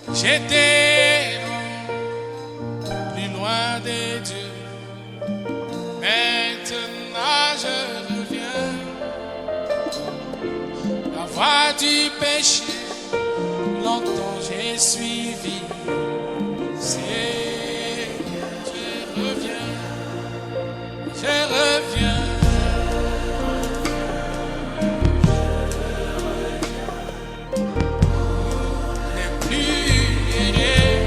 J'étais plus loin des dieux. Maintenant je reviens. La voie du péché, longtemps j'ai suivi. C'est je reviens. Ne plus errer.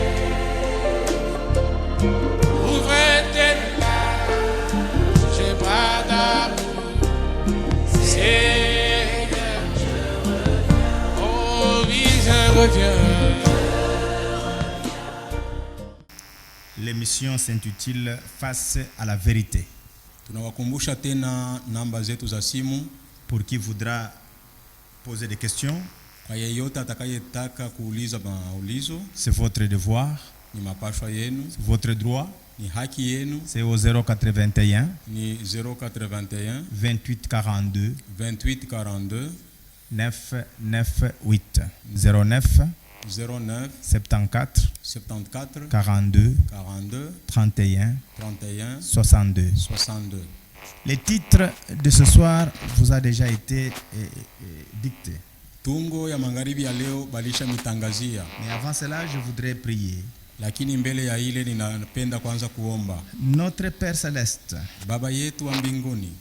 Ouvrez tes larmes, j'ai bras d'amour. Seigneur, oh oui, je reviens. L'émission s'intitule Face à la vérité. Tunawakumbusha tena namba zetu za simu Pour qui voudra poser des questions, kwa yeyote atakayetaka kuuliza maulizo. c'est votre devoir, Ni mapashwa yenu, c'est votre droit. ni haki yenu. C'est au 081 Ni 081 28 42 28 42 998 09 09 74 74 42 42 31 31 62. 62. Le titre de ce soir vous a déjà été dicté. Tungo ya magharibi ya leo balisha mitangazia, Mais avant cela, je voudrais prier. lakini mbele ya ile ninapenda kwanza kuomba. Notre Père Céleste, Baba yetu wa mbinguni,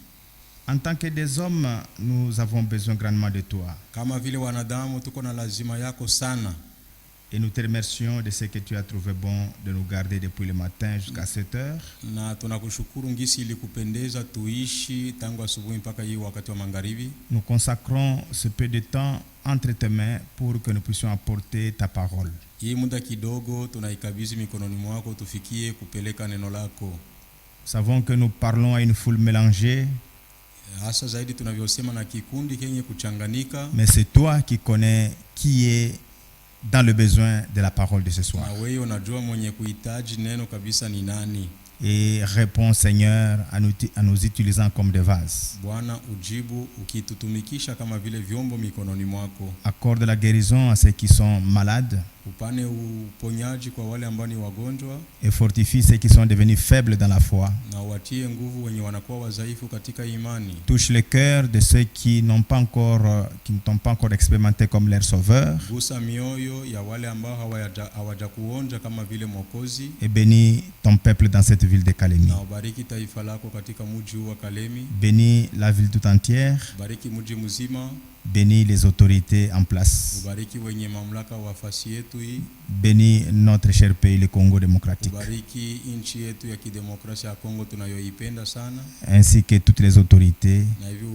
en tant que des hommes, nous avons besoin grandement de toi. kama vile wanadamu tuko na lazima yako sana, Et nous te remercions de ce que tu as trouvé bon de nous garder depuis le matin jusqu'à 7 heures. na tunakushukuru ngisi ili kupendeza tuishi tangu asubuhi mpaka hii wakati wa magharibi. Nous consacrons ce peu de temps entre tes mains pour que nous puissions apporter ta parole. Hii muda kidogo tunaikabidhi mikononi mwako tufikie kupeleka neno lako. Nous savons que nous parlons à une foule mélangée, Hasa zaidi tunavyosema na kikundi kenye kuchanganika, mais c'est toi qui connais qui est dans le besoin de la parole de ce soir. na wewe unajua mwenye kuhitaji neno kabisa ni nani. Et réponds, Seigneur, en nous utilisant comme des vases. Bwana, ujibu ukitutumikisha kama vile vyombo mikononi mwako. Accorde la guérison à ceux qui sont malades Upane uponyaji kwa wale ambao ni wagonjwa, et fortifie ceux qui sont devenus faibles dans la foi. na watie nguvu wenye wanakuwa wadhaifu katika imani. Touche le cœur de ceux qui ne t'ont pas encore expérimenté comme leur sauveur Gusa mioyo ya wale ambao hawajakuonja kama vile Mwokozi, et bénis ton peuple dans cette ville de Kalemi. na ubariki taifa lako katika mji huu wa Kalemi. Bénis la ville tout entière, Bariki mji mzima, bénis les autorités en place, ubariki wenye mamlaka wa fasi yetu hii, bénis notre cher pays, le Congo démocratique, ubariki nchi yetu ya kidemokrasia ya Kongo tunayoipenda sana, ainsi que toutes les autorités, na hivi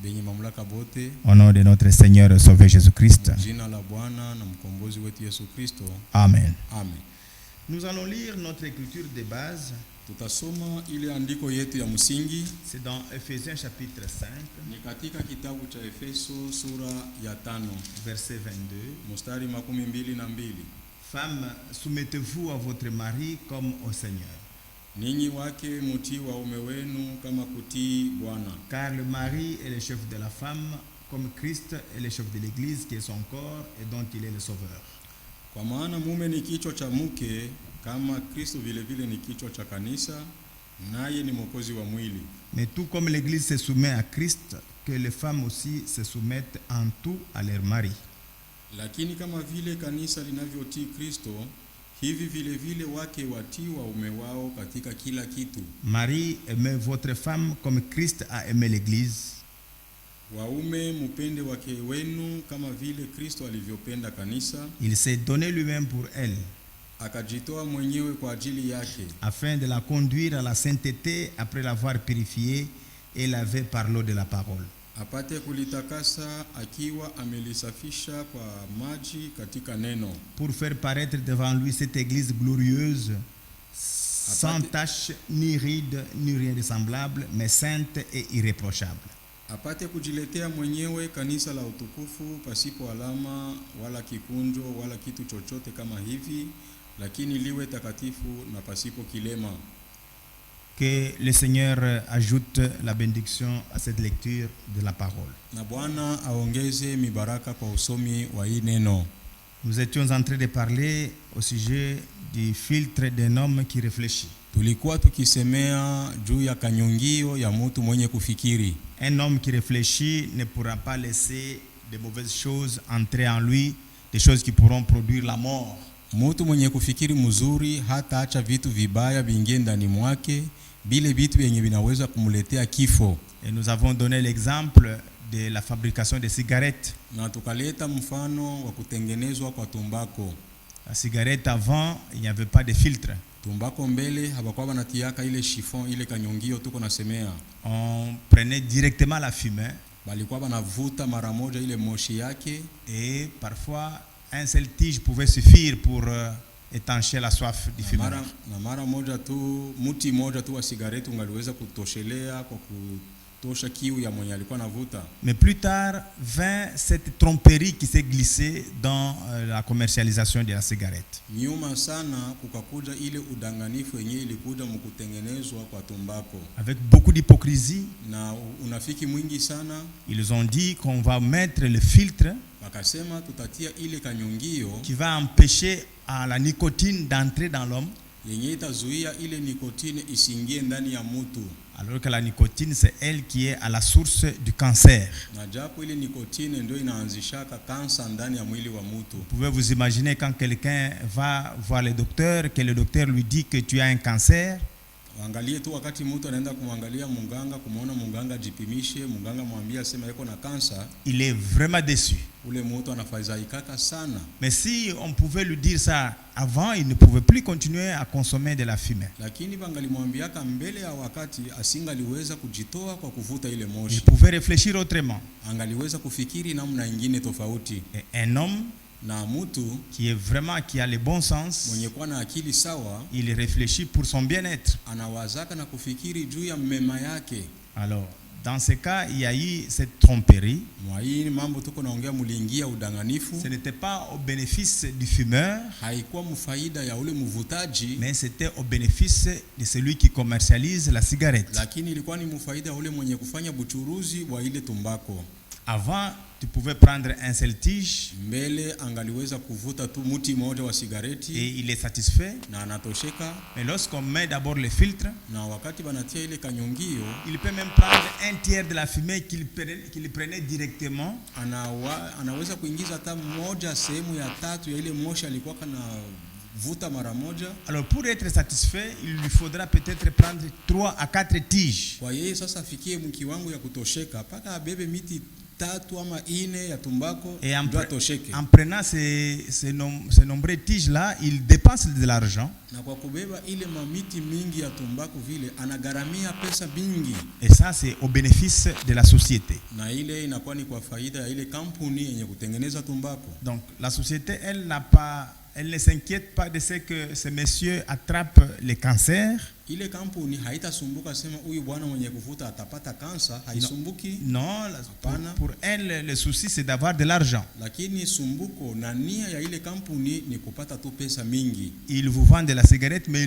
benye mamlaka bote, au nom de notre Seigneur et Sauveur Jésus-Christ. jina la Bwana na mkombozi wetu Yesu Kristo. Amen. Amen. Nous allons lire notre écriture de base. Tutasoma ile andiko yetu ya msingi, C'est dans Ephésiens chapitre 5, ni katika kitabu cha Efeso sura ya 5 verset 22. mstari 22. Femmes, soumettez-vous à votre mari comme au Seigneur. Ninyi wake mutii waume wenu kama kutii Bwana, Car le mari est le chef de la femme, comme Christ est le chef de l'Église qui est son corps et dont il est le sauveur. kwa maana mume ni kichwa cha mke kama Kristo vile vile ni kichwa cha kanisa, naye ni mwokozi wa mwili. Mais tout comme l'Église se soumet à Christ, que les femmes aussi se soumettent en tout à leur mari. Lakini kama vile kanisa linavyotii Kristo, hivi vile vile wake watii waume wao katika kila kitu. Marie, aimez votre femme comme Christ a aimé l'Église. Waume mupende wake wenu kama vile Kristo alivyopenda kanisa, Il s'est donné lui-même pour elle, akajitoa mwenyewe kwa ajili yake, afin de la conduire à la sainteté après l'avoir purifiée et lavée par l'eau de la parole. apate kulitakasa akiwa amelisafisha kwa maji katika neno, Pour faire paraître devant lui cette église glorieuse, sans tache, ni ride, ni rien de semblable, mais sainte et irréprochable. apate kujiletea mwenyewe kanisa la utukufu pasipo alama wala kikunjo wala kitu chochote kama hivi, lakini liwe takatifu na pasipo kilema. Que le Seigneur ajoute la bénédiction à cette lecture de la parole. Na Bwana aongeze mibaraka kwa usomi wa hii neno. Nous étions en train de parler au sujet du filtre d'un homme qui réfléchit. Tulikuwa tukisemea juu ya kanyungio ya mtu mwenye kufikiri. Un homme qui réfléchit ne pourra pas laisser de mauvaises choses entrer en lui, des choses qui pourront produire la mort. Mtu mwenye kufikiri mzuri hata acha vitu vibaya viingie ndani mwake, bile vitu vyenye vinaweza kumletea kifo. Et nous avons donné l'exemple de la fabrication des cigarettes. Na tukaleta mfano wa kutengenezwa kwa tumbako. La cigarette avant, il n'y avait pas de filtre. Tumbako mbele habakuwa banatiaka ile chiffon ile kanyungio tuko nasemea. On prenait directement la fumée Balikuwa banavuta mara moja ile moshi yake, et parfois un seul tige pouvait suffire pour étancher la soif du fumeur. na mara moja tu muti moja tu wa sigareti ungaliweza kutoshelea kwa kutosha kiu ya mwenye alikuwa navuta. Mais plus tard vint cette tromperie qui s'est glissée dans la commercialisation de la cigarette. Nyuma sana kukakuja ile udanganifu yenyewe ilikuja mkutengenezwa kwa tumbako. Avec beaucoup d'hypocrisie, Na unafiki mwingi sana, ils ont dit qu'on va mettre le filtre wakasema tutatia ile kanyungio qui va empêcher à la nicotine d'entrer dans l'homme, yenye itazuia ile nikotine isingie ndani ya mtu. alors que la nicotine c'est elle qui est à la source du cancer. Na japo ile nikotine ndio inaanzishaka kansa ndani ya mwili wa mtu. Vous pouvez vous imaginer quand quelqu'un va voir le docteur, que le docteur lui dit que tu as un cancer. Angalie tu wakati mtu anaenda kumwangalia munganga, kumuona munganga jipimishe, munganga mwambie sema yako na kansa, Il est vraiment déçu. ule mtu anafadhaika sana. Mais si on pouvait lui dire ça avant, il ne pouvait plus continuer à consommer de la fumée. Lakini bangalimwambiaka mbele ya wakati asingaliweza kujitoa kwa kuvuta ile Il moshi. pouvait réfléchir autrement. Angaliweza kufikiri namna nyingine tofauti. Et un homme Na mtu qui a le bon sens, mwenye kuwa na akili sawa il réfléchit pour son bien-être. anawazaka na kufikiri juu ya mema yake. Alors, dans ce cas, il y a eu cette tromperie. Mwa hii mambo tuko naongea muliingia udanganifu. Ce n'était pas au bénéfice du fumeur, Haikuwa mfaida ya ule mvutaji, mais c'était au bénéfice de celui qui commercialise la cigarette. lakini ilikuwa ni mfaida ya ule mwenye kufanya buchuruzi wa ile tumbako. Avant, tu pouvais prendre un seul tige Mbele angaliweza kuvuta tu muti moja wa sigareti et il est satisfait. na anatosheka. Mais lorsqu'on met d'abord le filtre, Na wakati banatia ile kanyungio, il peut même prendre un tiers de la fumée qu'il prenait directement. anaweza kuingiza hata moja sehemu ya tatu ya ile moshi alikuwa kana vuta mara moja. Alors pour être satisfait, il lui faudra peut-être prendre 3 à 4 tiges. Kwa yeye sasa afikie mkiwango ya kutosheka paka abebe miti 3 ama 4 ya tumbako Et ndio atosheke. en prenant ces nombreux tiges-là, il dépense de l'argent. Na kwa kubeba ile mamiti mingi ya tumbako vile anagaramia pesa mingi. Et ça, c'est au bénéfice de la société. Na ile inakuwa ni kwa faida ya ile kampuni yenye kutengeneza tumbako. Donc la société, elle ne s'inquiète pas de ce que ces messieurs attrapent les cancers. Ile kampuni haitasumbuka sema huyu bwana mwenye kuvuta atapata kansa, haisumbuki. Non, pour elle, le souci c'est d'avoir de l'argent. Lakini sumbuko na nia ya ile kampuni ni kupata tu pesa mingi. Ils vous vendent de la cigarette, mais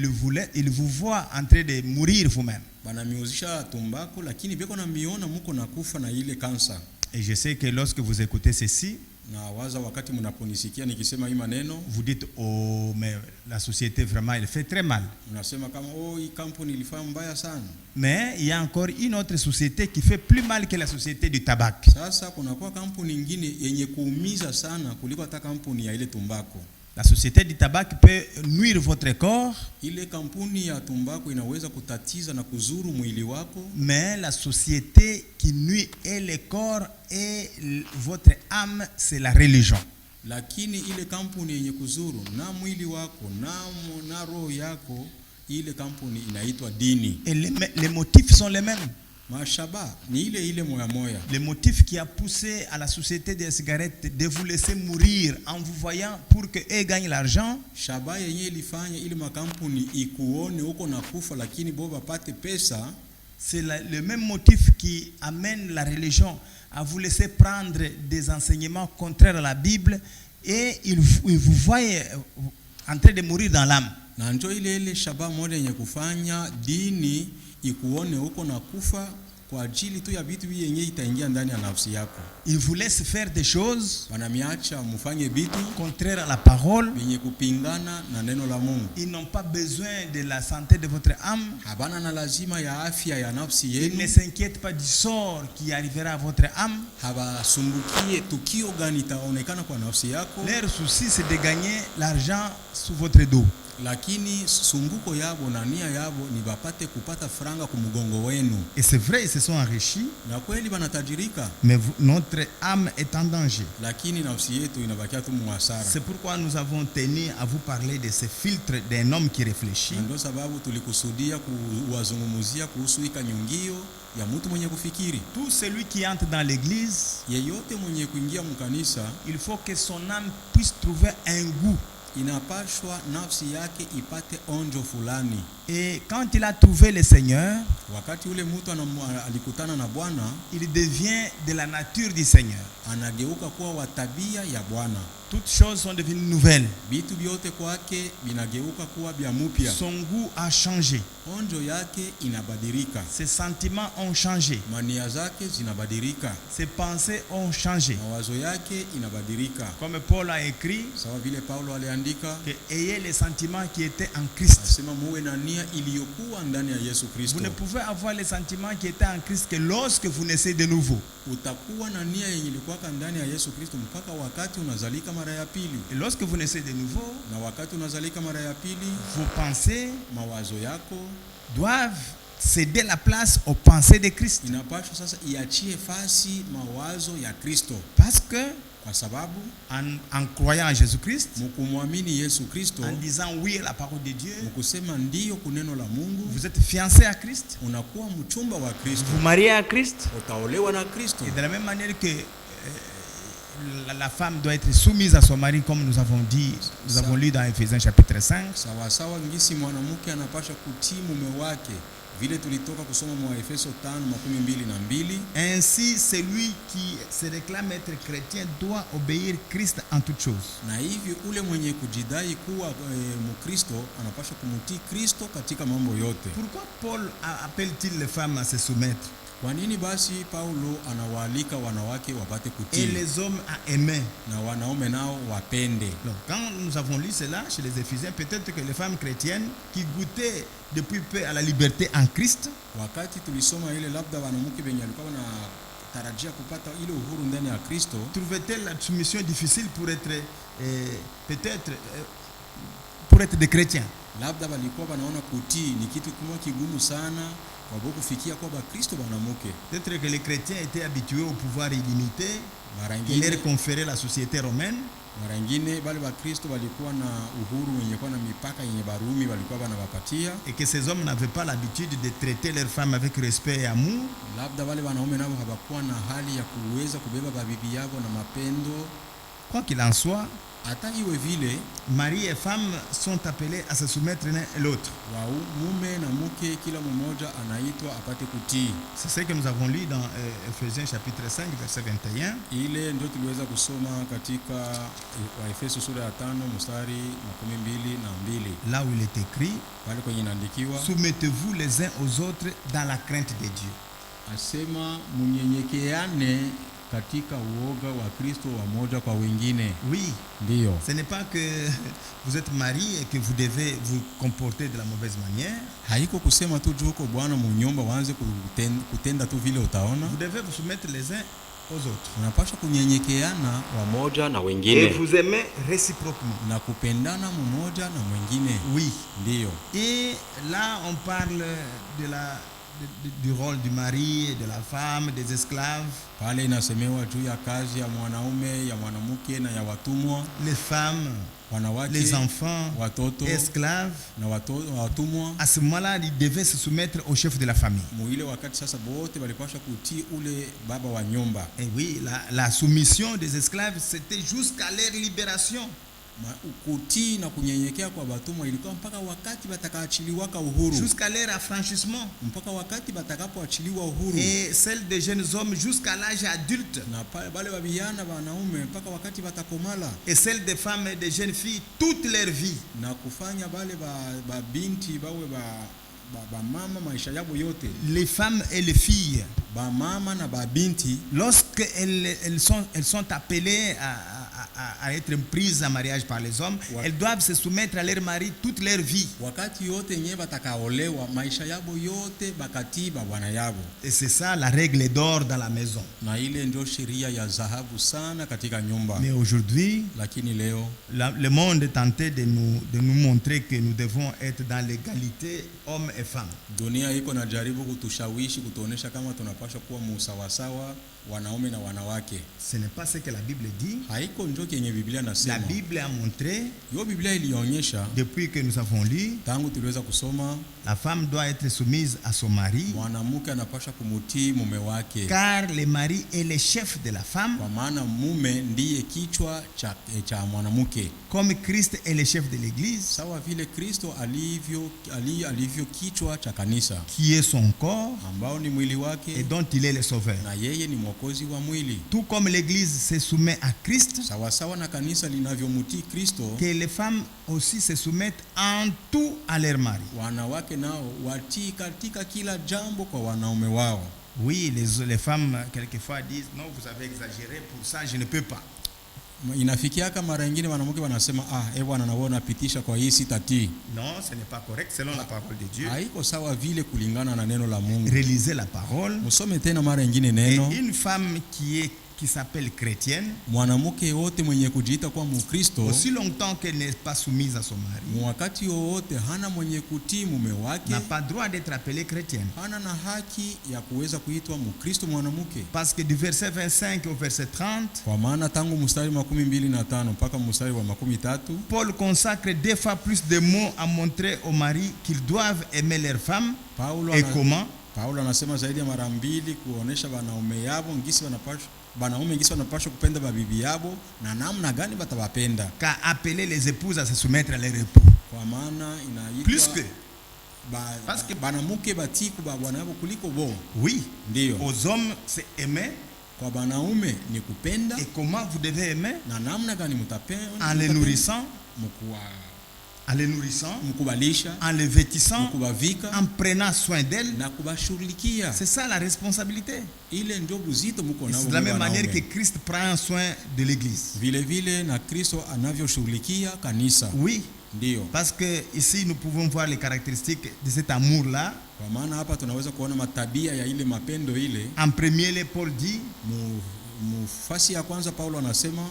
ils vous voient en train de mourir vous-même. Banamiuzisha tumbako lakini beko na miona muko na kufa na ile kansa. Et je sais que lorsque vous écoutez ceci, Na waza wakati mnaponisikia nikisema hii maneno, vous dites oh mais la société vraiment elle fait très mal. mnasema kama oh hii kampuni ilifanya mbaya sana. Mais il y a encore une autre société qui fait plus mal que la société du tabac. Sasa kuna kwa kampuni nyingine yenye kuumiza sana kuliko hata kampuni ya ile tumbako. La société du tabac peut nuire votre corps, Ile kampuni ya tumbako inaweza kutatiza na kuzuru mwili wako, mais la société qui nuit et le corps et votre âme, c'est la religion. lakini ile kampuni yenye kuzuru na mwili wako na roho yako, ile kampuni inaitwa dini. Et les motifs sont les mêmes. Mashaba ni ile moya moya. Le motif qui a poussé à la société des cigarettes de vous laisser mourir en vous voyant pour que eux gagnent l'argent, Shaba yenye ilifanya ile makampuni ikuone uko na kufa lakini boba pate pesa. c'est le même motif qui amène la religion à vous laisser prendre des enseignements contraires à la Bible et ils vous voient en train de mourir dans l'âme. Na njo ile shaba moja yenye kufanya dini ikuone uko na kufa kwa ajili tu ya vitu yenye itaingia ndani ya nafsi yako. Ils vous laissent faire des choses Wanamiacha mufanye vitu contraires à la parole. vyenye kupingana na neno la Mungu. Ils n'ont pas besoin de la santé de votre âme. Habana na lazima ya afya ya nafsi Ils ne yenu. s'inquiètent pas du sort qui arrivera à votre âme. Habasumbukie tukio gani itaonekana kwa nafsi yako, Leur souci, c'est de gagner l'argent sous votre dos. lakini sumbuko yabo na nia yabo ni bapate kupata franga kumgongo wenu. Et c'est vrai, ils se sont enrichis, Na kweli banatajirika, mais notre âme est en danger. lakini nafsi yetu inabakia tu muhasara. C'est pourquoi nous avons tenu à vous parler de ces filtres d'un homme qui réfléchit. Na ndio sababu tulikusudia kuwazungumzia kuhusu ikanyungio ya mtu mwenye kufikiri. Tout celui qui entre dans l'église, Yeyote mwenye kuingia mkanisa il faut que son âme puisse trouver un goût. inapashwa nafsi yake ipate onjo fulani. Et quand il a trouvé le Seigneur, Wakati ule mtu alikutana na Bwana, il devient de la nature du Seigneur. anageuka kuwa wa tabia ya Bwana. Toutes choses sont devenues nouvelles. Vitu vyote kwake vinageuka kuwa vya mpya. Son goût a changé. Onjo yake inabadilika, Ses sentiments ont changé. mania zake zinabadilika, Ses pensées ont changé. mawazo yake inabadilika. Comme Paul a écrit, Sawa vile Paulo aliandika, que ayez les sentiments qui étaient en Christ. asema muwe na nia iliyokuwa ndani ya Yesu Kristo. Vous ne pouvez avoir les sentiments qui étaient en Christ que lorsque vous naissez de nouveau. Utakuwa na nia yenye ilikuwa ndani ya Yesu Kristo mpaka wakati unazalika mara ya pili. Et lorsque vous naissez de nouveau, Na wakati unazalika mara ya pili, vos pensées mawazo yako doivent céder la place aux pensées de Christ. inapaswa sasa iachie fasi mawazo ya Kristo, Parce que kwa sababu en croyant en Jésus-Christ, mkumwamini Yesu Kristo, en disant oui à la parole de Dieu, mkusema ndiyo kuneno la Mungu, vous êtes fiancé à Christ, unakuwa mchumba wa Kristo, vous mariez à Christ. utaolewa na Kristo. Et de la même manière que la femme doit être soumise à son mari, comme nous avons dit, nous avons lu dans Ephésiens chapitre 5. Sawa sawa ngisi mwanamke anapasha kutii mume wake, vile tulitoka kusoma mwa Efeso 5:22. Ainsi, celui qui se réclame être chrétien doit obéir Christ en toutes choses. Na hivyo ule mwenye kujidai kuwa Mkristo anapasha kumtii Kristo katika mambo yote. Pourquoi Paul appelle-t-il les femmes à se soumettre Kwa nini basi Paulo anawaalika wanawake wapate et kutii les hommes à aimer? na wanaume nao wapende? Donc, quand nous avons lu cela chez les Éphésiens, peut-être que les femmes chrétiennes qui goûtaient depuis peu à la liberté en Christ, Wakati tulisoma ile, labda wanawake wenye walikuwa wanatarajia kupata ile uhuru ndani ya Kristo, trouvaient-elles la soumission difficile pour être peut-être pour être des chrétiens? labda walikuwa wanaona kutii ni kitu kigumu sana kwa sababu kufikia kwa Kristo wanawake. Peut-être que les chrétiens étaient habitués au pouvoir illimité Mara qui leur nyingine conférait la société romaine. bali wa Kristo walikuwa na uhuru wenye kuwa na mipaka yenye Barumi walikuwa wanawapatia, Et que ces hommes n'avaient pas l'habitude de traiter leurs femmes avec respect et amour. labda wale wanaume nao hawakuwa na hali ya kuweza kubeba babibi yao na mapendo. Quoi qu'il en soit, Hata iwe vile, mari et femme sont appelés à se soumettre l'un à l'autre. mume na mke kila mmoja anaitwa apate kutii. C'est ce que nous avons lu dans Ephésiens chapitre 5 verset 21. Ile ndio tuliweza kusoma katika Waefeso sura ya 5 mstari 22. Là où il est écrit, Pale kwenye inaandikiwa, soumettez-vous les uns aux autres dans la crainte de Dieu. asema munyenyekeane katika uoga wa Kristo wa moja kwa wengine. Oui, Ndio. ce n'est pas que vous êtes marié et que vous devez vous comporter de la mauvaise manière. Haiko kusema tu juu uko bwana munyumba waanze kutenda tu vile utaona. Vous devez vous soumettre les uns aux autres. Unapaswa kunyenyekeana wamoja na Et wengine vous aimer réciproquement. na kupendana mmoja na mwingine. Oui. Ndio. Et là, on parle du rôle du mari et de la femme, des esclaves. Pale inasemewa juu ya kazi ya mwanaume, ya mwanamke na ya watumwa, Les femmes, wanawake, les enfants, watoto esclaves. na watumwa. À ce moment-là, ils devaient se soumettre au chef de la famille. Muile wakati sasa bote walipaswa kutii ule baba wa nyumba. Et oui, la soumission des esclaves, c'était jusqu'à leur libération. Kutii na kunyenyekea kwa watumwa ilikuwa mpaka wakati batakaachiliwaka uhuru. Jusqu'à leur affranchissement. Mpaka wakati batakapoachiliwa uhuru. Et celle des jeunes hommes jusqu'à l'âge adulte. Na bale babiyana wanaume mpaka wakati batakomala. Et celle des femmes et des jeunes filles toute leur vie. Na kufanya bale ba binti bawe ba mama maisha yabo yote, les femmes et les filles, ba mama na ba binti, lorsque elles sont appelées à être prises en mariage par les hommes, elles doivent se soumettre à leur mari toute leur vie. wakati yote nye batakaolewa maisha yabo yote bakatii ba bwana yabo. Et c'est ça la règle d'or dans la maison. Na ile ndio sheria ya dhahabu sana katika nyumba. Mais aujourd'hui, Lakini leo le monde est tenté de nous montrer que nous devons être dans l'égalité hommes et femmes. dunia iko na jaribu kutushawishi kutuonesha kama tunapaswa kuwa musawasawa wanaume na wanawake. Ce n'est pas ce que la Bible dit. Haiko njo kenye Biblia La nasema. Bible a montré, Yo Biblia ilionyesha depuis que nous avons lu, tangu tuliweza kusoma, la femme doit être soumise à son mari, mwanamke anapaswa kumutii mume wake, car le mari est le chef de la femme, kwa maana mume ndiye kichwa cha mwanamke, comme Christ est le chef de l'église, sawa vile Kristo alivyo kichwa cha kanisa, qui est son corps ambao ni mwili et wake dont il est le sauveur. na yeye ni mwokozi wa mwili. Tout comme l'église se soumet à Christ, Sawa sawa na kanisa linavyomutii Kristo, que les femmes aussi se soumettent en tout à leur mari. wanawake nao watii katika kila jambo kwa wanaume wao. Oui, les femmes quelquefois disent non, vous avez exagéré, pour ça je ne peux pas. Inafikiaka mara nyingine wanawake wanasema bwana na wewe unapitisha kwa hii sitatii. Non, ce n'est pas correct selon la parole de Dieu. Haiko sawa vile kulingana na neno la Mungu. Relisez la parole. Musome tena mara nyingine Et neno. une femme qui s'appelle chrétienne, Mwanamke wote mwenye kujiita kwa Mkristo, aussi longtemps qu'elle n'est pas soumise à son mari, wakati wote hana mwenye kutii mume wake, n'a pas droit d'être appelée chrétienne. hana na haki ya kuweza kuitwa Mkristo mwanamke. Parce que du verset 25 au verset 30, Kwa maana tangu mstari wa 25 mpaka mstari wa 13, Paul consacre 2 fois plus de mots à montrer aux maris qu'ils doivent aimer leur femme et comment. Paulo anasema zaidi ya mara 2 kuonesha wanaume yao wanaume ngisi wanapaswa kupenda babibi yao na namna gani batawapenda, Qu'a appelé les épouses à se soumettre à leur époux. kwa maana Plus inaitwa que, parce que banamuke batiku ba bwana yao kuliko bo. oui, Ndio aux hommes c'est aimer. kwa banaume ni kupenda, Et comment vous devez aimer? na namna gani mtapenda, En les nourrissant, mkubalisha, en les vêtissant, mkubavika en prenant soin d'elles. na kubashughulikia. C'est ça la responsabilité. Ile ndio buzito mko nao. C'est de la même manière que Christ prend soin de l'église. vile vile na Kristo anavyoshughulikia kanisa. Oui, Ndio. parce que ici nous pouvons voir les caractéristiques de cet amour-là. Kwa maana hapa tunaweza kuona matabia ya ile mapendo ile. En premier lieu, Paul dit, Mufasi ya kwanza Paulo anasema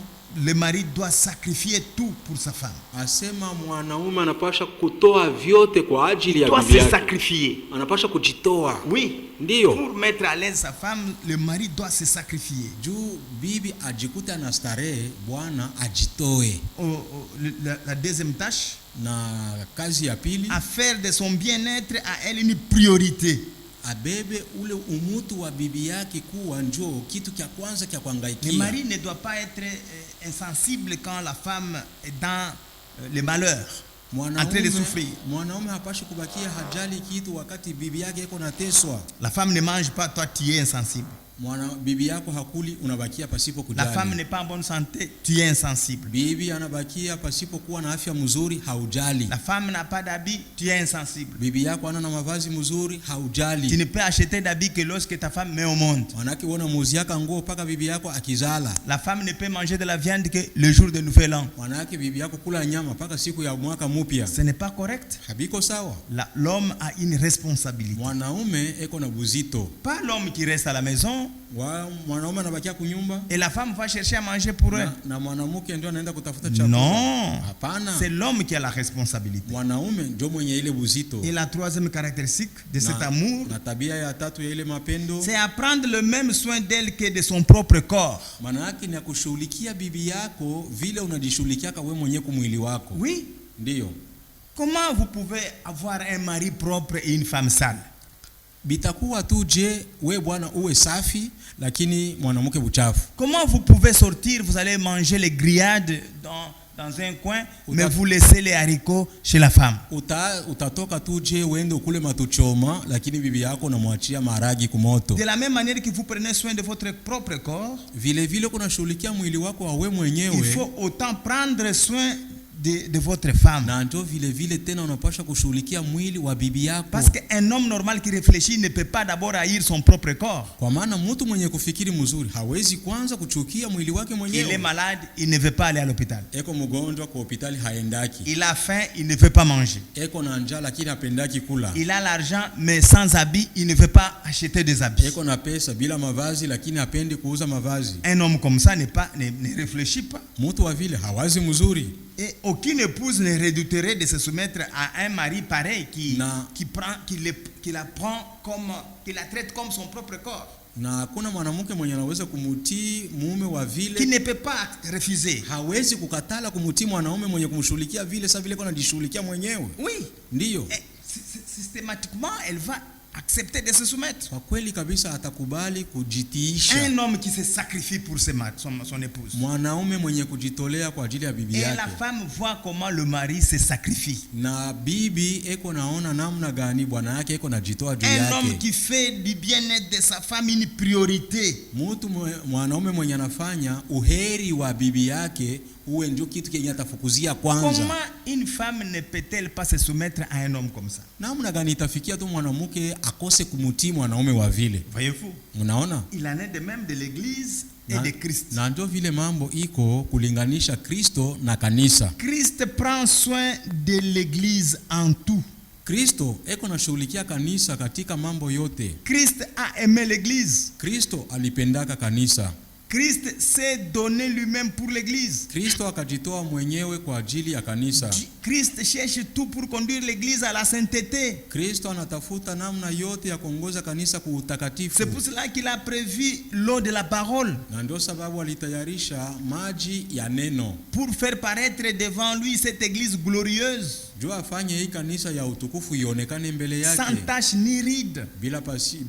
le mari doit sacrifier tout pour sa femme. asema mwanaume anapasha kutoa vyote kwa ajili ya Doit bibi se yake. sacrifier. Anapasha kujitoa. Oui, Ndio. pour mettre à l'aise sa femme, le mari doit se sacrifier. Juu bibi ajikute anastarehe, bwana ajitoe. La deuxième tâche, Na kazi ya pili, à faire de son bien-être à elle une priorité. abebe ule umutu wa bibi yake kuwa njoo kitu kya kwanza kya Le kuangaikia. mari ne doit pas être insensible quand la femme est dans le malheur, en train de souffrir. Mwanaume hapashi kubakia hajali kitu wakati bibi yake iko nateswa. La femme ne mange pas, toi tu es insensible. Bibi yako hakuli, unabakia pasipo La kujali. femme n'est pas en bonne santé, tu es insensible. Bibi anabakia pasipo kuwa na afya mzuri, haujali. La femme n'a pas d'habit, tu es insensible. Bibi yako ana na mavazi mzuri, Tu haujali. ne peux acheter d'habits que lorsque ta femme met au monde. Manake uona muuzi yako nguo paka bibi yako akizala. La femme ne peut manger de la viande que le jour de Nouvel An. Manake bibi yako kula nyama paka siku ya mwaka mpya. Ce n'est pas correct. Habiko sawa. L'homme a une responsabilité. Mwanaume eko na buzito. Pas l'homme qui reste à la maison Mwanaume anabakia kunyumba et la femme va chercher à manger pour elle. na mwanamke ndio anaenda kutafuta chakula. Non, Hapana. c'est l'homme qui a la responsabilité. Mwanaume ndio mwenye ile buzito. Et la troisième caractéristique de cet amour, Na tabia ya tatu ya ile mapendo, c'est à prendre le même soin d'elle que de son propre corps. maana yake ni kushughulikia bibi yako vile unajishughulikia wewe mwenyewe kumwili wako. Oui. Ndio. Comment vous pouvez avoir un mari propre et une femme sale? Bitakuwa tu je we bwana uwe safi lakini mwanamke buchafu. Comment vous pouvez sortir, vous allez manger les grillades dans un coin, mais vous laissez les haricots chez la femme? Utatoka tu je uende ukule matuchoma lakini bibi yako unamwachia maharagi kumoto. De la même manière que vous prenez soin de votre propre corps, Vile vile kuna shughulikia mwili wako wewe mwenyewe. il faut autant prendre soin de votre femme. na ndio vile vile tena unapaswa kushughulikia mwili wa bibi yako, Parce qu'un homme normal qui réfléchit ne peut pas d'abord haïr son propre corps. kwa maana mtu mwenye kufikiri mzuri hawezi kwanza kuchukia mwili wake Il est mwenyewe. malade, il ne veut pas aller à l'hôpital. Eko mgonjwa kwa hospitali haendaki, Il a faim, il ne veut pas manger. eko na njaa lakini hapendaki kula, Il a l'argent, mais sans habits, il ne veut pas acheter des habits. eko na pesa bila mavazi lakini hapendi kuuza mavazi. Un homme comme ça ne réfléchit pas. Mtu wa vile hawazi mzuri, Et aucune épouse ne redouterait de se soumettre à un mari pareil qui la traite comme son propre corps. na hakuna mwanamke mwenye anaweza kumutii mume wa Qui vile, ne peut pas refuser. hawezi kukatala kumutii mwanaume mwenye kumshughulikia vile sasa vile kwa anajishughulikia mwenyewe. Oui. Ndiyo, Et systématiquement, elle va accepter de se soumettre. kwa kweli kabisa atakubali kujitiisha. Un homme qui se sacrifie pour son épouse. Mwanaume mwenye kujitolea kwa ajili ya bibi Et la yake, femme voit comment le mari se sacrifie. na bibi eko naona namna gani bwana yake eko najitoa juu Un homme yake. qui fait du bien-être de sa femme une priorité. Mwanaume mwenye anafanya uheri wa bibi yake uwe ndio kitu kenye atafukuzia kwanza. Comment une femme ne peut-elle pas se soumettre à un homme comme ça? Namna gani itafikia tu mwanamke akose kumutii mwanaume wa vile? Voyez-vous? Mnaona? Il en est de même de l'église et de Christ. Na ndio vile mambo iko kulinganisha Kristo na kanisa. Christ prend soin de l'église en tout. Kristo eko nashughulikia kanisa katika mambo yote. Christ a aimé l'église. Kristo alipendaka kanisa. Christ s'est donné lui-même pour l'église. Kristo akajitoa mwenyewe kwa ajili ya kanisa. Christ cherche tout pour conduire l'église à la sainteté. Kristo anatafuta namna yote ya kuongoza kanisa kwa utakatifu. C'est pour cela qu'il a prévu l'eau de la parole. Na ndio sababu alitayarisha maji ya neno. Pour faire paraître devant lui cette église glorieuse. Jua afanye hii kanisa ya utukufu ionekane mbele yake. Sans tache ni ride.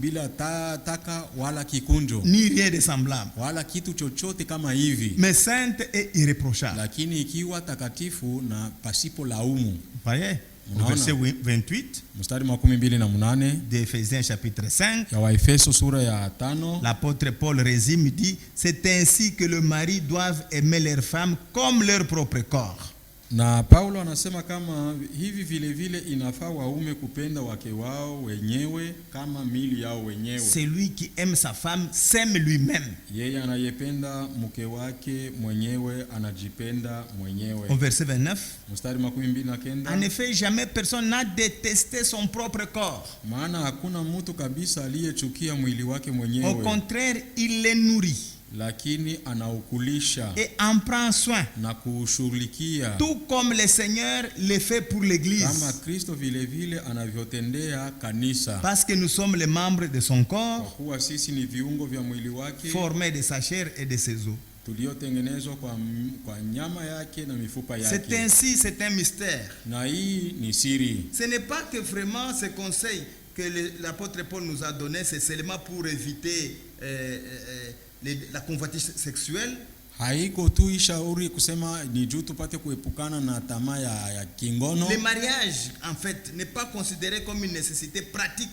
Bila taka wala kikunjo. Ni rien de semblable. Wala kitu chochote kama hivi. Mais sainte et irréprochable. Lakini ikiwa takatifu na pasipo laumu. Voyez? Verset 28. Mstari wa 28 de Ephésiens chapitre 5. Ya Waefeso sura ya 5. L'apôtre Paul résume, dit: c'est ainsi que le mari doivent aimer leurs femmes comme leur propre corps. Na Paulo anasema kama hivi vile vile inafaa waume kupenda wake wao wenyewe kama mili yao wenyewe. Celui qui aime sa femme s'aime lui-même. Yeye anayependa mke wake mwenyewe anajipenda mwenyewe. Au verset 29. Mstari 29. En effet, jamais personne n'a détesté son propre corps. Maana hakuna mtu kabisa aliyechukia mwili wake mwenyewe. Au contraire, il les nourrit. Lakini anaukulisha et en prend soin, na kuushughulikia, tout comme le Seigneur le fait pour l'église. kama Kristo vile vile anavyotendea kanisa. Parce que nous sommes les membres de son Kwa corps, kuwa sisi ni viungo vya mwili wake, formés de sa chair et de ses os. tuliotengenezwa kwa nyama yake na mifupa yake. C'est ainsi, c'est un mystère. Na hii ni siri. Ce n'est pas que vraiment ce conseil que l'apôtre Paul nous a donné, c'est seulement pour éviter la convoitise sexuelle. Haiko tu ishauri kusema ni juu tupate kuepukana na tamaa ya kingono. Le mariage, en fait, n'est pas considéré comme une nécessité pratique,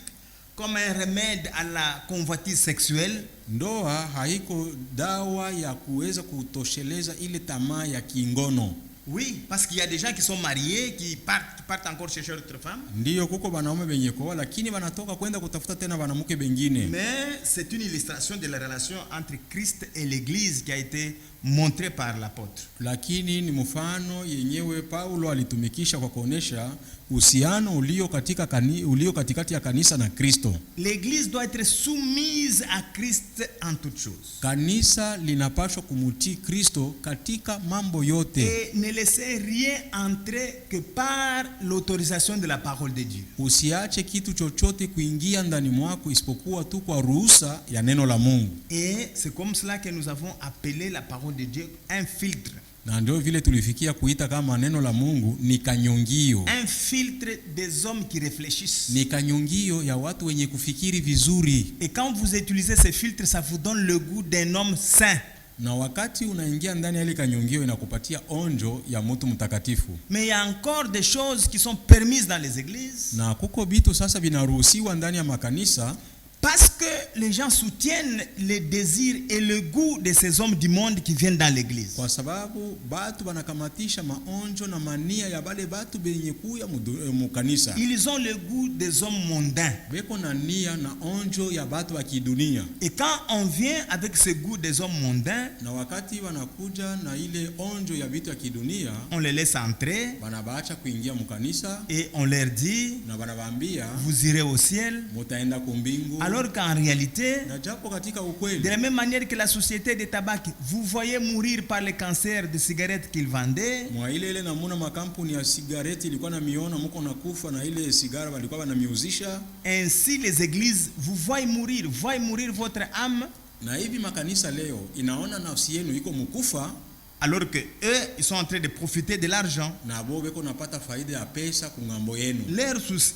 comme un remède à la convoitise sexuelle. Ndoa haiko dawa ya kuweza kutosheleza ile tamaa ya kingono. Oui, parce qu'il y a des gens qui sont mariés, qui partent encore chercher d'autres femmes. Ndiyo, kuko banaume benye koa lakini wanatoka kwenda kutafuta tena banamuke bengine. Mais c'est une illustration de la relation entre Christ et l'église qui a été montrée par l'apôtre. Lakini ni mfano yenyewe Paulo alitumikisha kwa kuonesha uhusiano ulio katikati ya kanisa na Kristo. L'église doit être soumise à Christ en toutes choses. Kanisa linapaswa kumutii Kristo katika mambo yote. Et ne laisser rien entrer que par l'autorisation de la parole de Dieu. Usiache kitu chochote kuingia ndani mwako isipokuwa tu kwa ruhusa ya neno la Mungu. Et c'est comme cela que nous avons appelé la parole de Dieu un filtre. Na ndio vile tulifikia kuita kama neno la Mungu ni kanyongio. Un filtre des hommes qui réfléchissent. Ni kanyongio ya watu wenye kufikiri vizuri. Et quand vous utilisez ce filtre, ça vous donne le goût d'un homme saint. Na wakati unaingia ndani ya ile kanyongio inakupatia onjo ya mtu mtakatifu. Mais il y a encore des choses qui sont permises dans les églises. Na kuko bitu sasa binaruhusiwa ndani ya makanisa. Parce que les gens soutiennent les désirs et le goût de ces hommes du monde qui viennent dans l'église. Kwa sababu batu banakamatisha maonjo na mania ya bale batu benye kuya mu kanisa. Ils ont le goût des hommes mondains. Beko na nia na onjo ya batu wa kidunia. Et quand on vient avec ce goût des hommes mondains, Na wakati wanakuja na ile onjo ya vitu ya kidunia, on les laisse entrer banabaacha kuingia mu kanisa et on leur dit, na banawaambia vous irez au ciel. mutaenda kumbingu. Alors qu'en réalité, Na japo katika de ukweli la même manière que la société des tabac, vous voyez mourir par le cancer de cigarettes qu'ils vendaient, mwa ile namuna makampuni ya sigareti ilikuwa na miona muko nakufa na ile sigara walikuwa wanamiuzisha, ainsi les églises, vous voyez mourir votre âme, na hivi makanisa leo inaona nafsi yenu iko mukufa, alors que eux, ils sont en train de profiter de l'argent. na bo beko napata faida ya pesa kungambo yenu. Leur souci,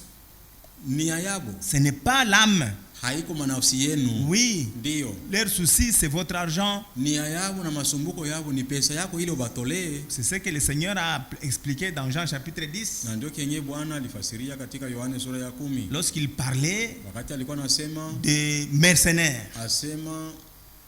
Nia yabo ce n'est pas l'âme. haiko manafsi yenu. Oui, Ndio leur souci, c'est votre argent. nia yabo na masumbuko yabo ni pesa yako ile ubatolee. C'est ce que le Seigneur a expliqué dans Jean chapitre 10. Na ndio kenye Bwana alifasiria katika Yohane sura ya 10 Lorsqu'il parlait wakati alikuwa anasema des mercenaires. asema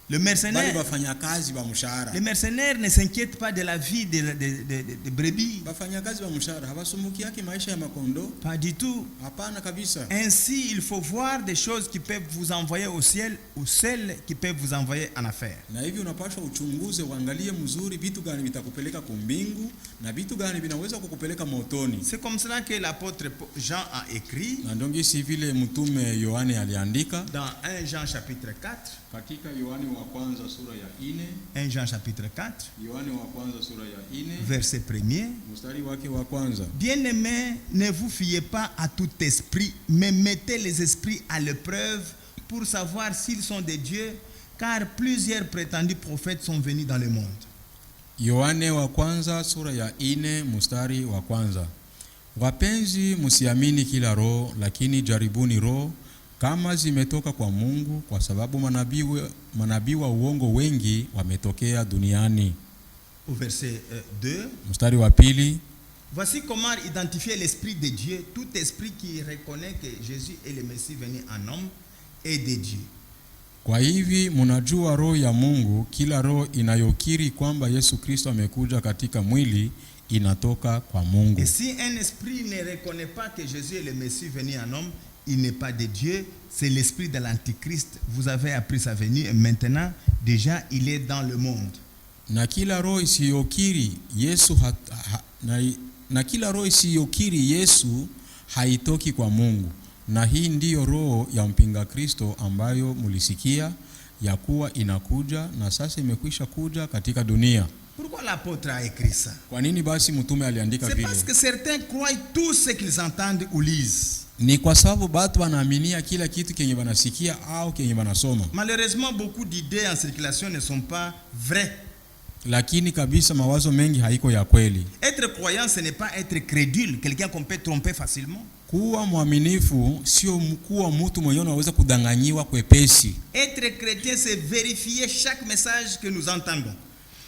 Le bali mercenaire, bafanyakazi ba mshahara. les mercenaires ne s'inquiètent pas de la vie de brebis. Bafanyakazi ba mshahara habasumbuki yake maisha ya makondo, Pas du tout. hapana kabisa. Ainsi, il faut voir des choses qui peuvent vous envoyer au ciel ou celles qui peuvent vous envoyer en affaire. Na hivi unapaswa uchunguze, uangalie mzuri vitu gani vitakupeleka kumbingu na vitu gani vinaweza kukupeleka motoni. C'est comme cela que l'apôtre Jean a écrit Na ndio ngisi vile mtume Yohane aliandika dans 1 Jean chapitre 4. katika Yohane wa kwanza sura ya 4, 1 Jean chapitre 4, Yohane wa kwanza sura ya 4 verset 1er. mstari wake wa kwanza. Bien-aimés, ne vous fiez pas à tout esprit, mais mettez les esprits à l'épreuve pour savoir s'ils sont de Dieu, car plusieurs prétendus prophètes sont venus dans le monde. Yohane wa kwanza sura ya 4 mstari wa kwanza. Wapenzi, msiamini kila roho, lakini jaribuni roho kama zimetoka kwa Mungu, kwa sababu manabii wa uongo wengi wametokea duniani. Au verset 2, Mstari wa pili. voici comment identifier l'esprit de Dieu. Tout esprit qui reconnaît que Jésus est le Messie venu en homme est de Dieu. Kwa hivi mnajua roho ya Mungu, kila roho inayokiri kwamba Yesu Kristo amekuja katika mwili inatoka kwa Mungu. Et si un esprit ne reconnaît pas que Jésus est le Messie venu en homme, il n'est pas de Dieu, c'est l'esprit de l'Antichrist. Vous avez appris sa venue et maintenant, déjà, il est dans le monde. Na kila roho isiyokiri Yesu na kila roho isiyokiri Yesu haitoki kwa Mungu. Na hii ndiyo roho ya mpinga Kristo ambayo mulisikia ya kuwa inakuja na sasa imekwisha kuja katika dunia. Pourquoi l'apôtre a écrit ça? Kwa nini basi mtume aliandika C'est vile? parce que certains croient tout ce qu'ils entendent ou lisent. Ni kwa sababu batu wanaaminia kila kitu kenye wanasikia au kenye wanasoma. Malheureusement, beaucoup d'idées en circulation ne sont pas vraies. Lakini kabisa mawazo mengi haiko ya kweli. Être croyant, ce n'est pas être crédule, quelqu'un qu'on peut tromper facilement. Kuwa mwaminifu sio kuwa mtu mwenyewe anaweza kudanganyiwa kwepesi. Être chrétien, c'est vérifier chaque message que nous entendons.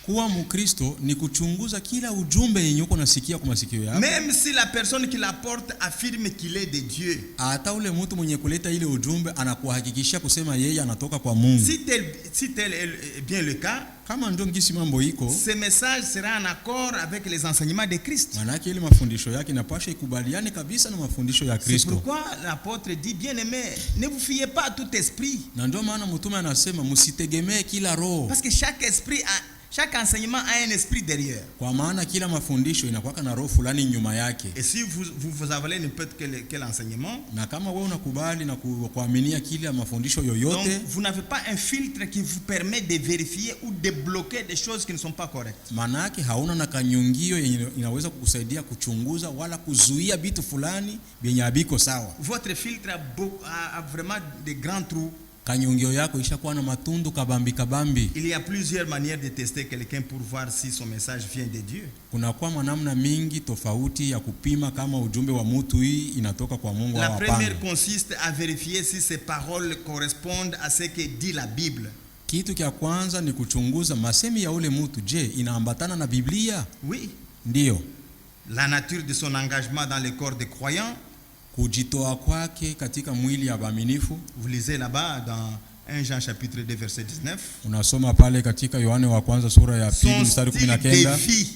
Kuwa Mkristo ni kuchunguza kila ujumbe yenye uko nasikia kwa masikio yako. Même si la personne qui l'apporte affirme qu'il est de Dieu. Hata ule mtu mwenye kuleta ile ujumbe anakuhakikishia kusema yeye anatoka kwa Mungu. Si tel est bien le cas, Kama ndio ngisi mambo iko, ce message sera en accord avec les enseignements de Christ. manake ile mafundisho yake inapaswa ikubaliane kabisa na mafundisho ya C'est Kristo. pourquoi l'apôtre dit, bien-aimé, ne vous fiez pas à tout esprit. Na ndio maana mtume anasema msitegemee kila roho. Parce que chaque enseignement a un esprit derrière. Kwa maana kila mafundisho inakuwa na roho fulani nyuma yake. Et si vous avalez n'importe quel enseignement, Na kama wewe unakubali na kuaminia kila mafundisho yoyote, donc vous n'avez pas un filtre qui vous permet de vérifier ou de bloquer des choses qui ne sont pas correctes. manake hauna na kanyungio yenye inaweza kukusaidia kuchunguza wala kuzuia vitu fulani vyenye habiko sawa. Votre filtre a vraiment de grands trous. Kanyungio yako ishakuwa na matundu kabambi. Il y a plusieurs manières de tester quelqu'un pour voir si son message vient de Dieu. Kuna kwa namna mingi tofauti ya kupima kama ujumbe wa mtu hii inatoka kwa Mungu au La hapana. première consiste à vérifier si ces paroles correspondent à ce que dit la Bible. Kitu cha kwanza ni kuchunguza masemi ya ule mtu, je, inaambatana na Biblia? Oui. Ndiyo. La nature de son engagement dans le corps des croyants. kujitoa kwake katika mwili ya waaminifu. Vous lisez là-bas dans 1 Jean chapitre 2 verset 19. Unasoma pale katika Yohane wa kwanza sura ya pili Son mstari style de 19, vie,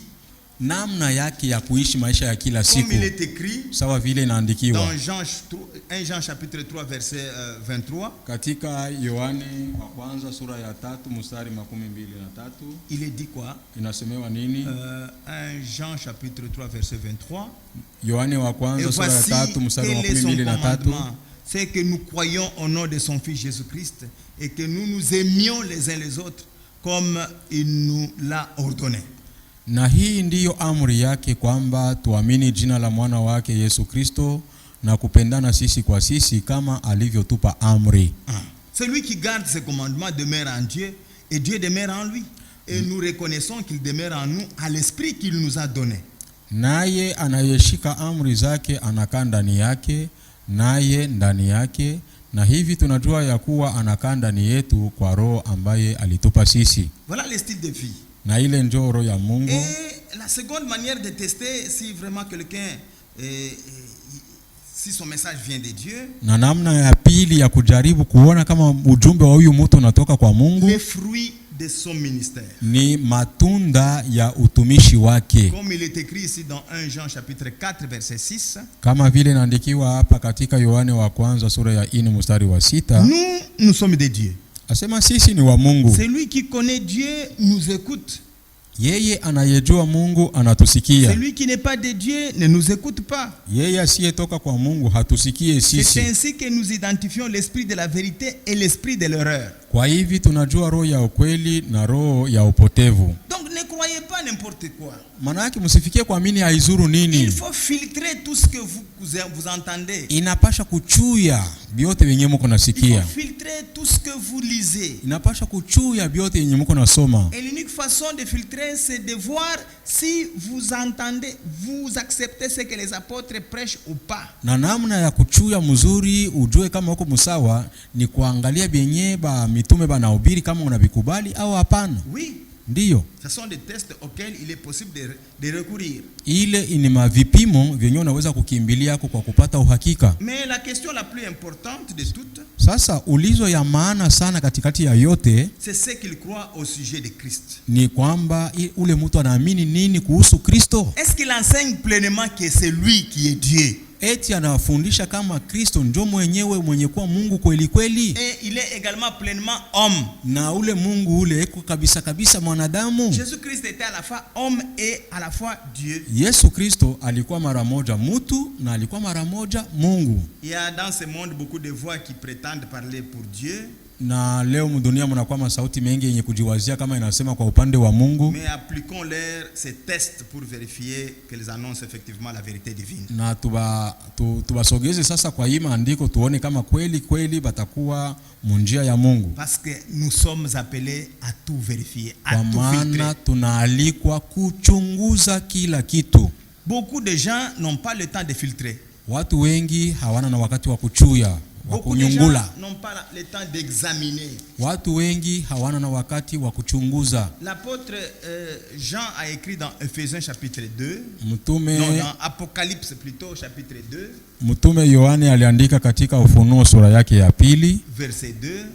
namna yake ya kuishi maisha ya kila siku, comme il est écrit sawa vile inaandikiwa dans 1 Jean chapitre 3 verset 23. katika Yohane wa kwanza sura ya 3 mstari 23. Il est dit quoi? Inasemewa nini? 1 Jean chapitre 3 verset 23. Yohane wa Et kwanza sura ya voici 3 mstari wa quel est son 23. commandement. C'est que nous croyons au nom de son Fils Jésus-Christ et que nous nous aimions les uns les autres comme il nous l'a ordonné. Na hii ndiyo amri yake, kwamba tuamini jina la mwana wake Yesu Kristo na kupendana sisi kwa sisi kama alivyotupa amri. Celui qui garde ses commandements demeure en Dieu et Dieu demeure en lui. Et nous reconnaissons qu'il demeure en nous à l'esprit qu'il nous a donné. Naye anayeshika amri zake anakaa ndani yake, naye ndani yake, na hivi tunajua ya kuwa anakaa ndani yetu kwa Roho ambaye alitupa sisi. Voilà le style de vie. Na ile ndio roho ya Mungu. Et la seconde manière de tester si vraiment quelqu'un si son message vient de Dieu, Na namna ya pili ya kujaribu kuona kama ujumbe wa huyu mtu unatoka kwa Mungu, les fruits de son ministère. ni matunda ya utumishi wake, Comme il est écrit ici dans 1 Jean chapitre 4 verset 6. kama vile inaandikiwa hapa katika Yohane wa kwanza sura ya 4 mstari wa 6. Nous sommes de Dieu. Asema sisi ni wa Mungu. Celui qui connaît Dieu nous écoute. Yeye anayejua Mungu anatusikia. Celui qui n'est pas de Dieu ne nous écoute pas. Yeye asiyetoka kwa Mungu hatusikie C'est sisi. ainsi que nous identifions l'esprit de la vérité et l'esprit de l'erreur. Kwa hivi tunajua roho ya ukweli na roho ya upotevu. Donc ne croyez pas n'importe quoi. Maana yake msifikie kuamini haizuru Il nini. faut filtrer tout ce que vous entendez. Inapasha kuchuya vyote vyenye mko Il nasikia. faut filtrer tout ce que vous lisez. Inapasha kuchuya vyote vyenye mko nasoma. Et l'unique façon de filtrer, c'est de voir si vous entendez, vous acceptez ce que les apôtres prêchent ou pas. Na namna ya kuchuya mzuri ujue kama uko msawa ni kuangalia benye ba mitume banahubiri kama unavikubali au hapana. Oui, Ndiyo. ce sont des tests auxquels il est possible de recourir. Ile ni mavipimo vyenye unaweza kukimbilia kwa kupata uhakika. Mais la question la plus importante de toutes, Sasa ulizo ya maana sana katikati ya yote c'est ce qu'il croit au sujet de Christ. ni kwamba ule mtu anaamini nini kuhusu Kristo. Est-ce qu'il enseigne pleinement que c'est lui qui est Dieu? Eti anafundisha kama Kristo ndio mwenyewe mwenye kuwa Mungu kweli kweli. Et il est également pleinement homme. Na ule Mungu ule eko kabisa kabisa mwanadamu. Jésus-Christ était à la fois homme et à la fois Dieu. Yesu Kristo alikuwa mara moja mtu na alikuwa mara moja Mungu. Il y a dans ce monde beaucoup de voix qui prétendent parler pour Dieu. Na leo mdunia mnakuwa masauti mengi yenye kujiwazia kama inasema kwa upande wa Mungu. Mais appliquons-leur ces tests pour vérifier qu'elles annoncent effectivement la vérité divine. Na tubasogeze sasa kwa hii maandiko tuone kama kweli kweli batakuwa munjia ya Mungu. Parce que nous sommes appelés à tout vérifier, à Kwa tout maana filtrer. tunaalikwa kuchunguza kila kitu. Beaucoup de gens n'ont pas le temps de filtrer. Watu wengi hawana na wakati wa kuchuya, wa Beaucoup de gens kunyungula. n'ont pas le temps d'examiner. Watu wengi hawana na wakati wa kuchunguza. L'apôtre Jean a écrit dans Ephésiens chapitre 2, Mtume non, dans Apocalypse plutôt chapitre 2, Mtume Yohane aliandika katika Ufunuo sura yake ya 2 verset 2,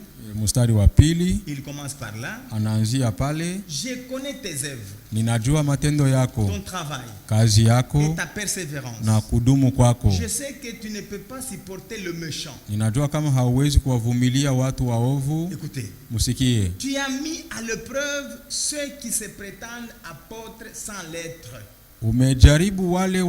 mstari wa 2, il commence par là. anaanzia pale, Je connais tes œuvres, ninajua matendo yako, ton travail kazi et yako ta persévérance. na kudumu kwako. Je sais que tu ne peux pas supporter le méchant. Ninajua kama hauwezi kuwavumilia watu waovu. Écoutez, Musikie. tu as mis à l'épreuve ceux qui se prétendent apôtres sans l'être. Umejaribu wale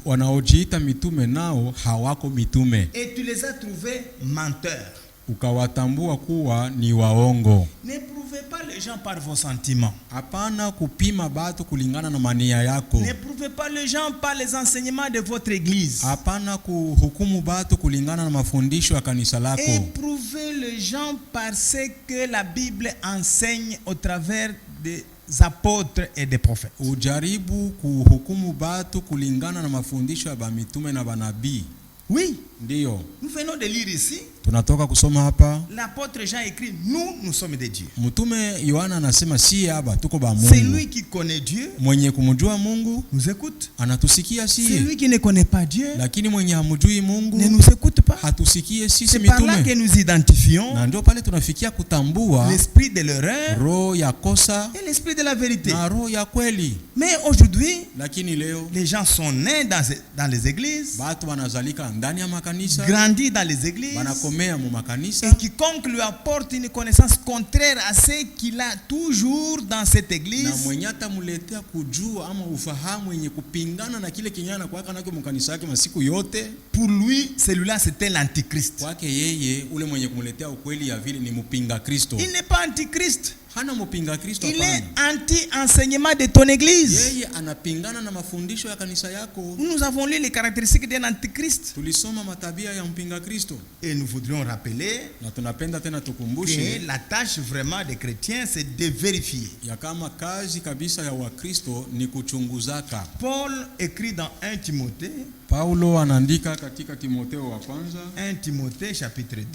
wanaojiita mitume nao hawako mitume. Et tu les as trouvés menteurs. Ukawatambua kuwa ni waongo. N'éprouvez pas les gens par vos sentiments. Hapana kupima batu kulingana na mania yako. N'éprouvez pas les gens par les enseignements de votre église. Hapana kuhukumu batu kulingana na mafundisho ya kanisa lako. Éprouvez les gens par ce que la Bible enseigne au travers des apôtres et des prophètes. Ujaribu kuhukumu batu kulingana na mafundisho ya bamitume na banabii. Oui, Ndiyo, nous venons de lire ici. tunatoka kusoma hapa. L'apôtre Jean écrit, nous sommes des dieux. Mtume Yohana anasema si haba tuko ba C'est Mungu. lui qui connaît Dieu, Mwenye kumjua Mungu nous écoute. anatusikia C'est sie, lui qui ne connaît pas Dieu, lakini mwenye hamjui Mungu ne nous écoute pas. hatusikie sisi C'est par là que mitume. nous identifions Na ndio pale tunafikia kutambua l'esprit de l'erreur roho ya kosa et l'esprit de la vérité. na roho ya kweli. Mais aujourd'hui, Lakini leo les gens sont nés dans les églises, batu wanazalika ndani ya makanisa, grandis dans les églises, wanakomea mu makanisa, et quiconque lui apporte une connaissance contraire à ce qu'il a toujours dans cette na église, mwenye atamuletea kujua ama ufahamu yenye kupingana na kile kinyana kwaka nako mkanisa yake masiku yote, pour lui, celui-là c'était l'antichrist. kwake yeye ule mwenye kumletea ukweli ya vile ni mpinga Kristo. Il n'est pas antichrist, Hana mpinga Kristo, il est hapana. anti-enseignement de ton église. Yeye anapingana na mafundisho ya kanisa yako. Nous avons lu les caractéristiques d'un antichrist Tulisoma matabia ya mpinga Kristo et nous voudrions rappeler na tunapenda tena que tukumbushe la tâche vraiment des chrétiens, c'est de vérifier. ya kama kazi kabisa ya Wakristo ni kuchunguzaka. Paul écrit dans 1 Timothée, Paulo anaandika katika Timotheo wa kwanza, 1 Timothée chapitre 2,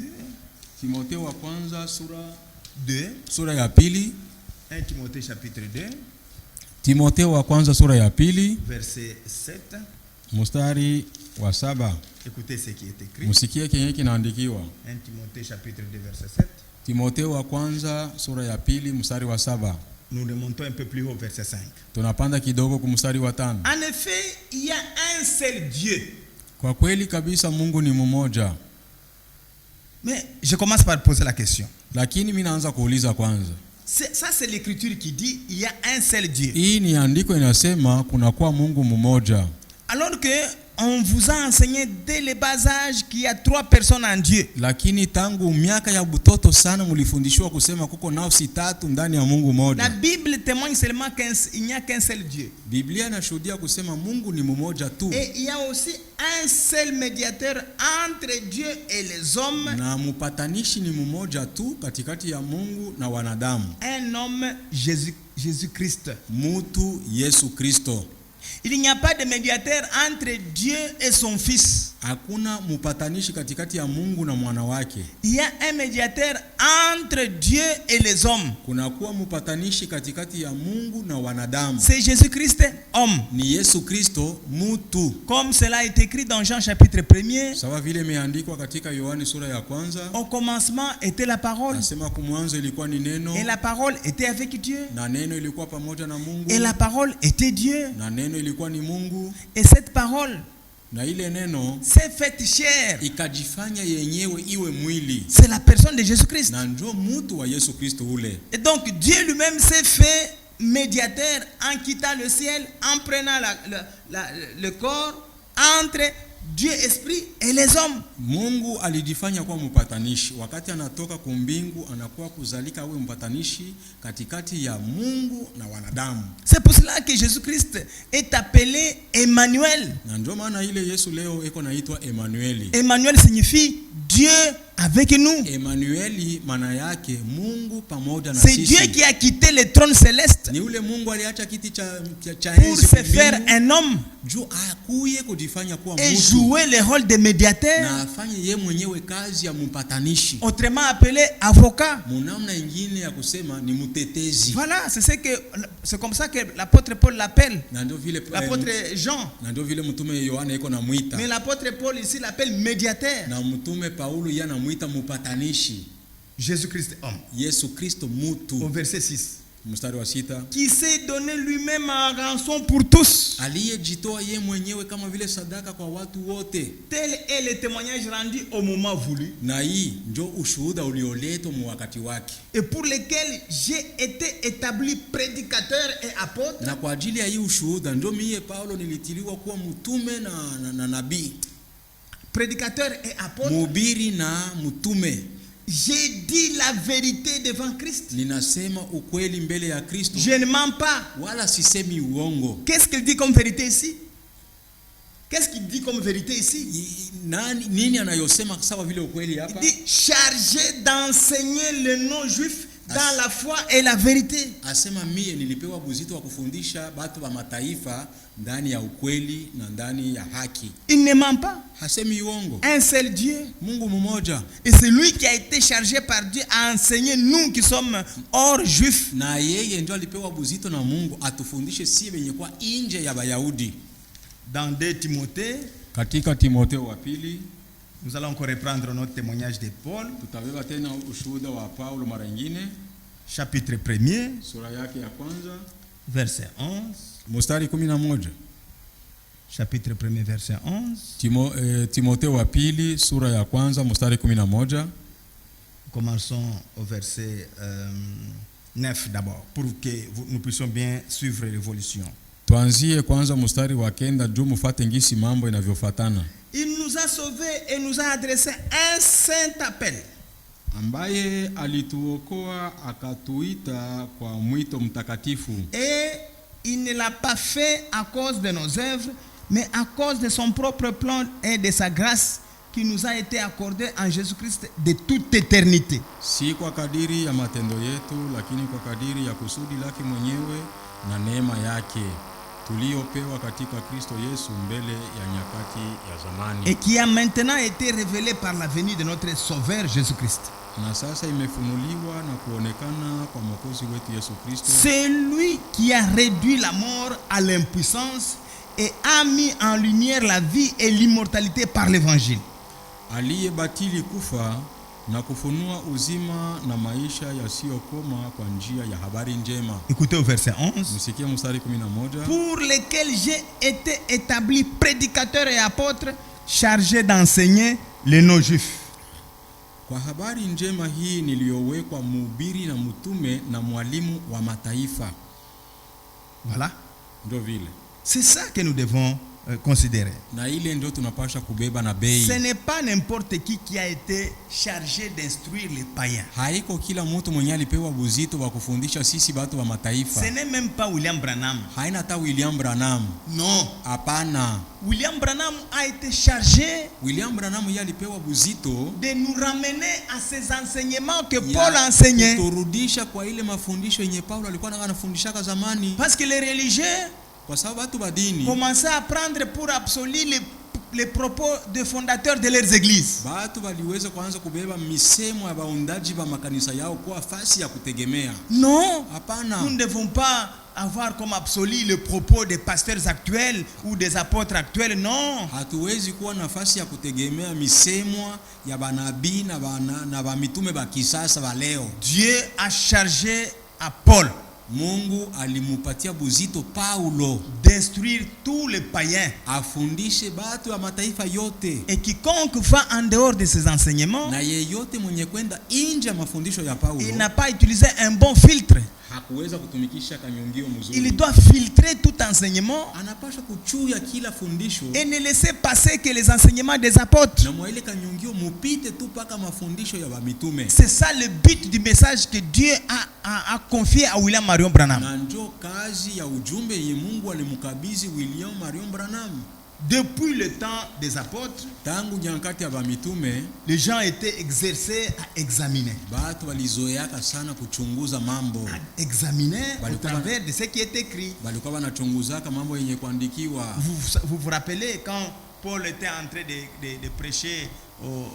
Timotheo wa kwanza sura 2, ya pili, 1 Timothée chapitre 2, Timotheo wa kwanza sura ya pili verset 7. mstari wa 7. Écoutez ce qui est écrit. Musikie kenye kinaandikiwa. 1 Timothée chapitre 2 verset 7. Timotheo wa kwanza sura ya pili mstari wa 7. Nous remontons un peu plus haut, verset 5. Tunapanda kidogo kumstari wa 5. En effet, il y a un seul Dieu. Kwa kweli kabisa Mungu ni mmoja. Mais je commence par poser la question. Lakini mimi naanza kuuliza kwanza. Ça, c'est l'écriture qui dit il y a un seul Dieu. Hii ni andiko inasema kuna kwa Mungu mmoja. Alors que on vous a enseigné dès le bas âge qu'il y a 3 personnes en Dieu. Lakini tangu miaka ya butoto sana mlifundishwa kusema kuko nafsi tatu ndani ya Mungu La mmoja. Bible témoigne seulement qu'il n'y a qu'un seul Dieu. Biblia inashuhudia kusema Mungu ni mmoja tu. Et il y a aussi un seul médiateur entre Dieu et les hommes. Na mpatanishi ni mmoja tu katikati ya Mungu na wanadamu. Un homme, Jésus-Christ. Mutu Yesu Kristo. Il n'y a pas de médiateur entre Dieu et son Fils. Hakuna mpatanishi katikati ya Mungu na mwana wake. Il y a un médiateur entre Dieu et les hommes. Kuna kuwa mpatanishi katikati ya Mungu na wanadamu. C'est Jésus-Christ, homme. Ni Yesu Kristo mutu. Comme cela est écrit dans Jean chapitre 1er. Sawa vile imeandikwa katika Yohani sura ya kwanza. Au commencement était la parole. Nasema kumwanzo ilikuwa ni neno. Et la parole était avec Dieu. Na neno ilikuwa pamoja na Mungu. Et la parole était Dieu. Na neno ilikuwa ni Mungu. Et cette parole na ile neno s'est faite chair. Ikajifanya yenyewe iwe mwili. C'est la personne de Jésus-Christ. Na ndio mtu wa Yesu Kristo ule. Et donc Dieu lui-même s'est fait médiateur en quittant le ciel, en prenant le corps entre Dieu esprit et les hommes. Mungu alijifanya kuwa mpatanishi. Wakati anatoka kumbingu anakuwa kuzalika awe mpatanishi katikati ya Mungu na wanadamu. C'est pour cela que Jésus-Christ est appelé Emmanuel. Na ndio maana ile Yesu leo eko naitwa Emmanueli. Emmanuel signifie Dieu avec nous. Emmanueli maana yake Mungu pamoja na sisi. C'est Dieu qui a quitté le trône céleste. Ni ule Mungu aliacha kiti cha pour se faire un homme. Juu akuye kujifanya kuwa et mtu. Jouer le rôle de médiateur. Na afanye yeye mwenyewe kazi ya mpatanishi. Autrement appelé avocat. Munamna ingine ya kusema ni mtetezi. Voilà, c'est comme ça que l'apôtre Paul l'appelle. Na ndio vile l'apôtre Jean. Na ndio vile mtume Yohana iko namuita. Mais l'apôtre Paul ici l'appelle médiateur. Na mtume Paulo yana muita mpatanishi. Jésus-Christ homme. Yesu Kristo mutu. Au verset 6. Mstari wa 6. Qui s'est donné lui-même en rançon pour tous. Aliyejitoa yeye mwenyewe kama vile sadaka kwa watu wote. Tel est le témoignage rendu au moment voulu. Na hii ndio ushuhuda ulioletwa mu wakati wake. Et pour lequel j'ai été établi prédicateur et apôtre. Na kwa ajili ya hii ushuhuda ndio mie Paulo nilitiliwa kuwa mtume na nabii. Prédicateur et apôtre. Mhubiri na mtume. J'ai dit la vérité devant Christ. Ninasema ukweli mbele ya Kristo. Je ne mens pas. Wala sisemi uongo. Qu'est-ce qu'il dit comme vérité ici? Qu'est-ce qu'il dit comme vérité ici? Nini anayosema sawa vile ukweli hapa? Il dit chargé d'enseigner le non-juif dans la foi et la vérité. Asema mie nilipewa buzito wa kufundisha batu wa mataifa ndani ya ukweli na ndani ya haki. Il ne ment pas. Hasemi uongo. Un seul Dieu. Mungu mmoja. Et c'est lui qui a été chargé par Dieu à enseigner nous qui sommes hors juifs. Na yeye ndio alipewa buzito na Mungu atufundishe sisi wenye kwa nje ya Wayahudi. Dans 2 Timothée, Katika Timotheo wa pili, nous allons encore reprendre notre témoignage de Paul, tutabeba tena ushuhuda wa Paulo mara nyingine, chapitre 1er, sura yake ya kwanza, verset 11. mstari 11. Chapitre 1er, verset 11. Timotheo wa pili, sura ya kwanza, mstari 11. Commençons au verset 9 d'abord, pour que nous puissions bien suivre l'évolution. Tuanzie kwanza mstari wa 9 juu mfuate ngisi mambo inavyofuatana. Il nous a sauvés et nous a adressé un saint appel. Ambaye alituokoa akatuita kwa mwito mtakatifu. Et il ne l'a pas fait à cause de nos œuvres, mais à cause de son propre plan et de sa grâce qui nous a été accordée en Jésus-Christ de toute éternité. Si kwa kadiri ya matendo yetu, lakini kwa kadiri ya kusudi lake mwenyewe na neema yake tuliopewa katika Kristo Yesu mbele ya nyakati ya zamani. Et qui a maintenant été révélé par la venue de notre Sauveur Jésus-Christ. Na sasa imefunuliwa na kuonekana kwa Mwokozi wetu Yesu Kristo. C'est lui qui a réduit la mort à l'impuissance et a mis en lumière la vie et l'immortalité par l'évangile. Aliyebatili kufa na kufunua uzima na maisha yasiyokoma kwa njia ya habari njema. Écoutez au verset 11. Msikie mstari 11. Pour lesquels j'ai été établi prédicateur et apôtre, chargé d'enseigner les non-juifs. Kwa habari njema hii niliyowekwa mhubiri na mtume na mwalimu wa mataifa. Voilà. Ndio vile. C'est ça que nous devons considérer. Na ile ndio tunapaswa kubeba na bei. Ce n'est pas n'importe qui a été chargé d'instruire les païens. Haiko kila mtu mwenye alipewa buzito wa kufundisha sisi watu wa mataifa. Ce n'est même pas William Branham. Haina hata William Branham. Non. Hapana. William Branham a été chargé William Branham yeye alipewa buzito de nous ramener à ces enseignements que Paul enseignait. Turudisha kwa ile mafundisho yenye Paulo alikuwa anafundisha zamani. Parce que les religieux kwa sababu watu wa dini commençaient à prendre pour absolu les propos des fondateurs de leurs églises. Watu waliweza kuanza kubeba misemo ya waundaji wa makanisa yao kwa fasi ya kutegemea. Non, hapana. Nous ne devons pas avoir comme absolu le propos des pasteurs actuels ou des apôtres actuels, non. Hatuwezi kuwa nafasi ya kutegemea misemo ya banabii na ba mitume ba kisasa wa leo. Dieu a chargé à Paul, Mungu alimupatia buzito Paulo d'instruire tous les païens, afundishe batu wa mataifa yote. Et quiconque va en dehors de ces enseignements, na yeyote mwenye kwenda nje ya mafundisho ya Paulo, il n'a pas utilisé un bon filtre. Hakuweza kutumikisha kanyongio mzuri. Il doit filtrer tout enseignement. Anapaswa kuchuya kila fundisho. Et ne laisser passer que les enseignements des apôtres. Na mwa ile kanyongio mupite tu paka mafundisho ya mitume. C'est ça le but du message que Dieu a confié à William Marion Branham. Na ndio kazi ya ujumbe ye Mungu alimkabidhi William Marion Branham. Depuis le temps des apôtres, tangu nyakati ya mitume, les gens étaient exercés à examiner. Batu walizoeaka sana kuchunguza mambo. À examiner au travers de ce qui est écrit. Balikuwa wanachunguzaka mambo yenye kuandikiwa. Vous vous rappelez quand Paul était en train de prêcher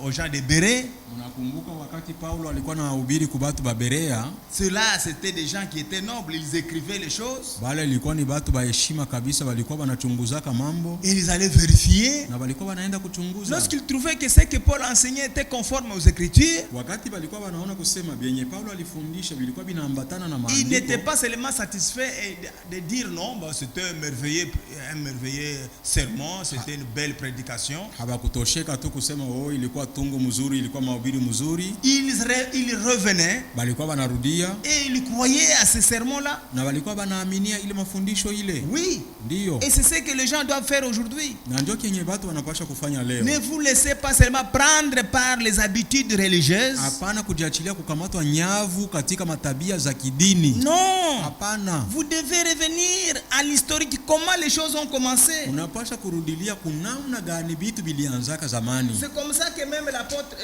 aux gens de Bérée? Unakumbuka wakati Paulo alikuwa anahubiri kwa watu wa Berea? Ceux-là, c'était des gens qui étaient nobles, ils écrivaient les choses. Bale ilikuwa ni watu wa heshima kabisa, walikuwa wanachunguzaka mambo. Et ils allaient vérifier. Na walikuwa wanaenda kuchunguza. Lorsqu'ils trouvaient que ce que Paul enseignait était conforme aux Écritures, wakati walikuwa wanaona kusema bien Paulo alifundisha vilikuwa vinaambatana na maandiko, ils n'étaient pas seulement satisfaits de dire non, bah, c'était un merveilleux sermon, c'était une belle prédication. Habakutosheka tu kusema ilikuwa tungo mzuri, ilikuwa mahubiri mzuri. Ils revenaient. Balikuwa wanarudia. Et ils croyaient à ces sermons-là. Na walikuwa wanaaminia ile mafundisho ile. Oui. Ndio. Et c'est ce que les gens doivent faire aujourd'hui. Na ndio kenye watu wanapaswa kufanya leo. Ne vous laissez pas seulement prendre par les habitudes religieuses. Hapana kujiachilia kukamatwa nyavu katika matabia za kidini. Non. Hapana. Vous devez revenir à l'historique, comment les choses ont commencé. Unapaswa kurudilia kunamna gani vitu vilianzaka zamani. C'est comme ça que même l'apôtre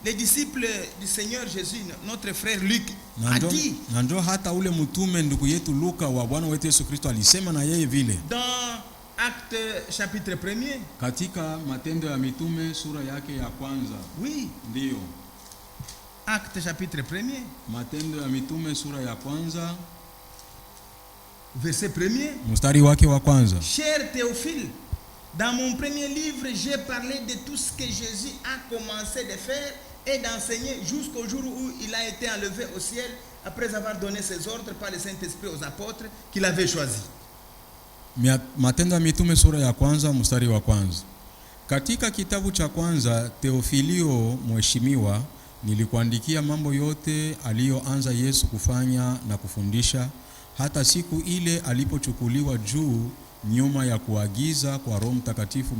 les disciples du Seigneur Jésus, notre frère Luc, Na a njo- dit na njo hata ule mtume ndugu yetu Luka wa Bwana wetu Yesu Kristo alisema na yeye vile dans Actes chapitre 1er. katika Matendo ya Mitume sura yake ya kwanza. Oui, Ndiyo, Actes chapitre 1er, Matendo ya Mitume sura ya kwanza verset 1er. mstari wake wa kwanza. Cher Théophile, dans mon premier livre, j'ai parlé de tout ce que Jésus a commencé de faire et d'enseigner jusqu'au jour où il a été enlevé au ciel après avoir donné ses ordres par le Saint-Esprit aux apôtres qu'il avait choisis. Matendo ya Mitume sura ya kwanza mstari wa kwanza. Katika kitabu cha kwanza Teofilio mheshimiwa, nilikuandikia mambo yote aliyoanza Yesu kufanya na kufundisha hata siku ile alipochukuliwa juu, nyuma ya kuagiza kwa Roho Mtakatifu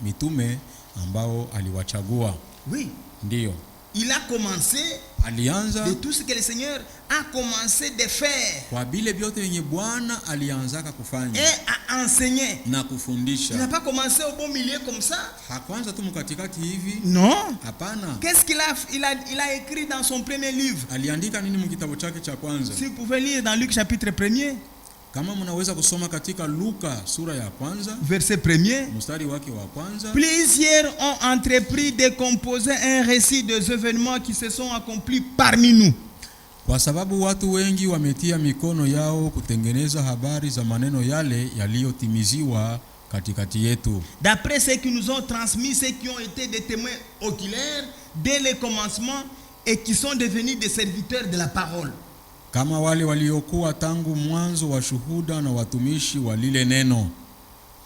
mitume ambao aliwachagua. Oui, Ndiyo, il a commencé alianza de tout ce que le Seigneur a commencé de faire kwa vile vyote yenye Bwana alianzaka kufanya et à enseigner. na Il n'a kufundisha. pas commencé au bon milieu comme ça. Hakwanza tu mkatikati hivi, Non. hapana. Qu'est-ce qu'il a, il a écrit dans son premier livre? Aliandika nini mkitabu chake cha kwanza? Si vous pouvez lire dans Luc chapitre 1er, Kama mnaweza kusoma katika Luka sura ya kwanza verset 1er. mstari wake wa kwanza. Plusieurs ont entrepris de composer un récit des événements qui se sont accomplis parmi nous. Kwa sababu watu wengi wametia mikono yao kutengeneza habari za maneno yale yaliyotimiziwa katikati yetu. D'après ce qu'ils nous ont transmis, ceux qui ont été des témoins oculaires dès le commencement et qui sont devenus des serviteurs de la parole. Kama wale waliokuwa tangu mwanzo washuhuda na watumishi wa lile neno.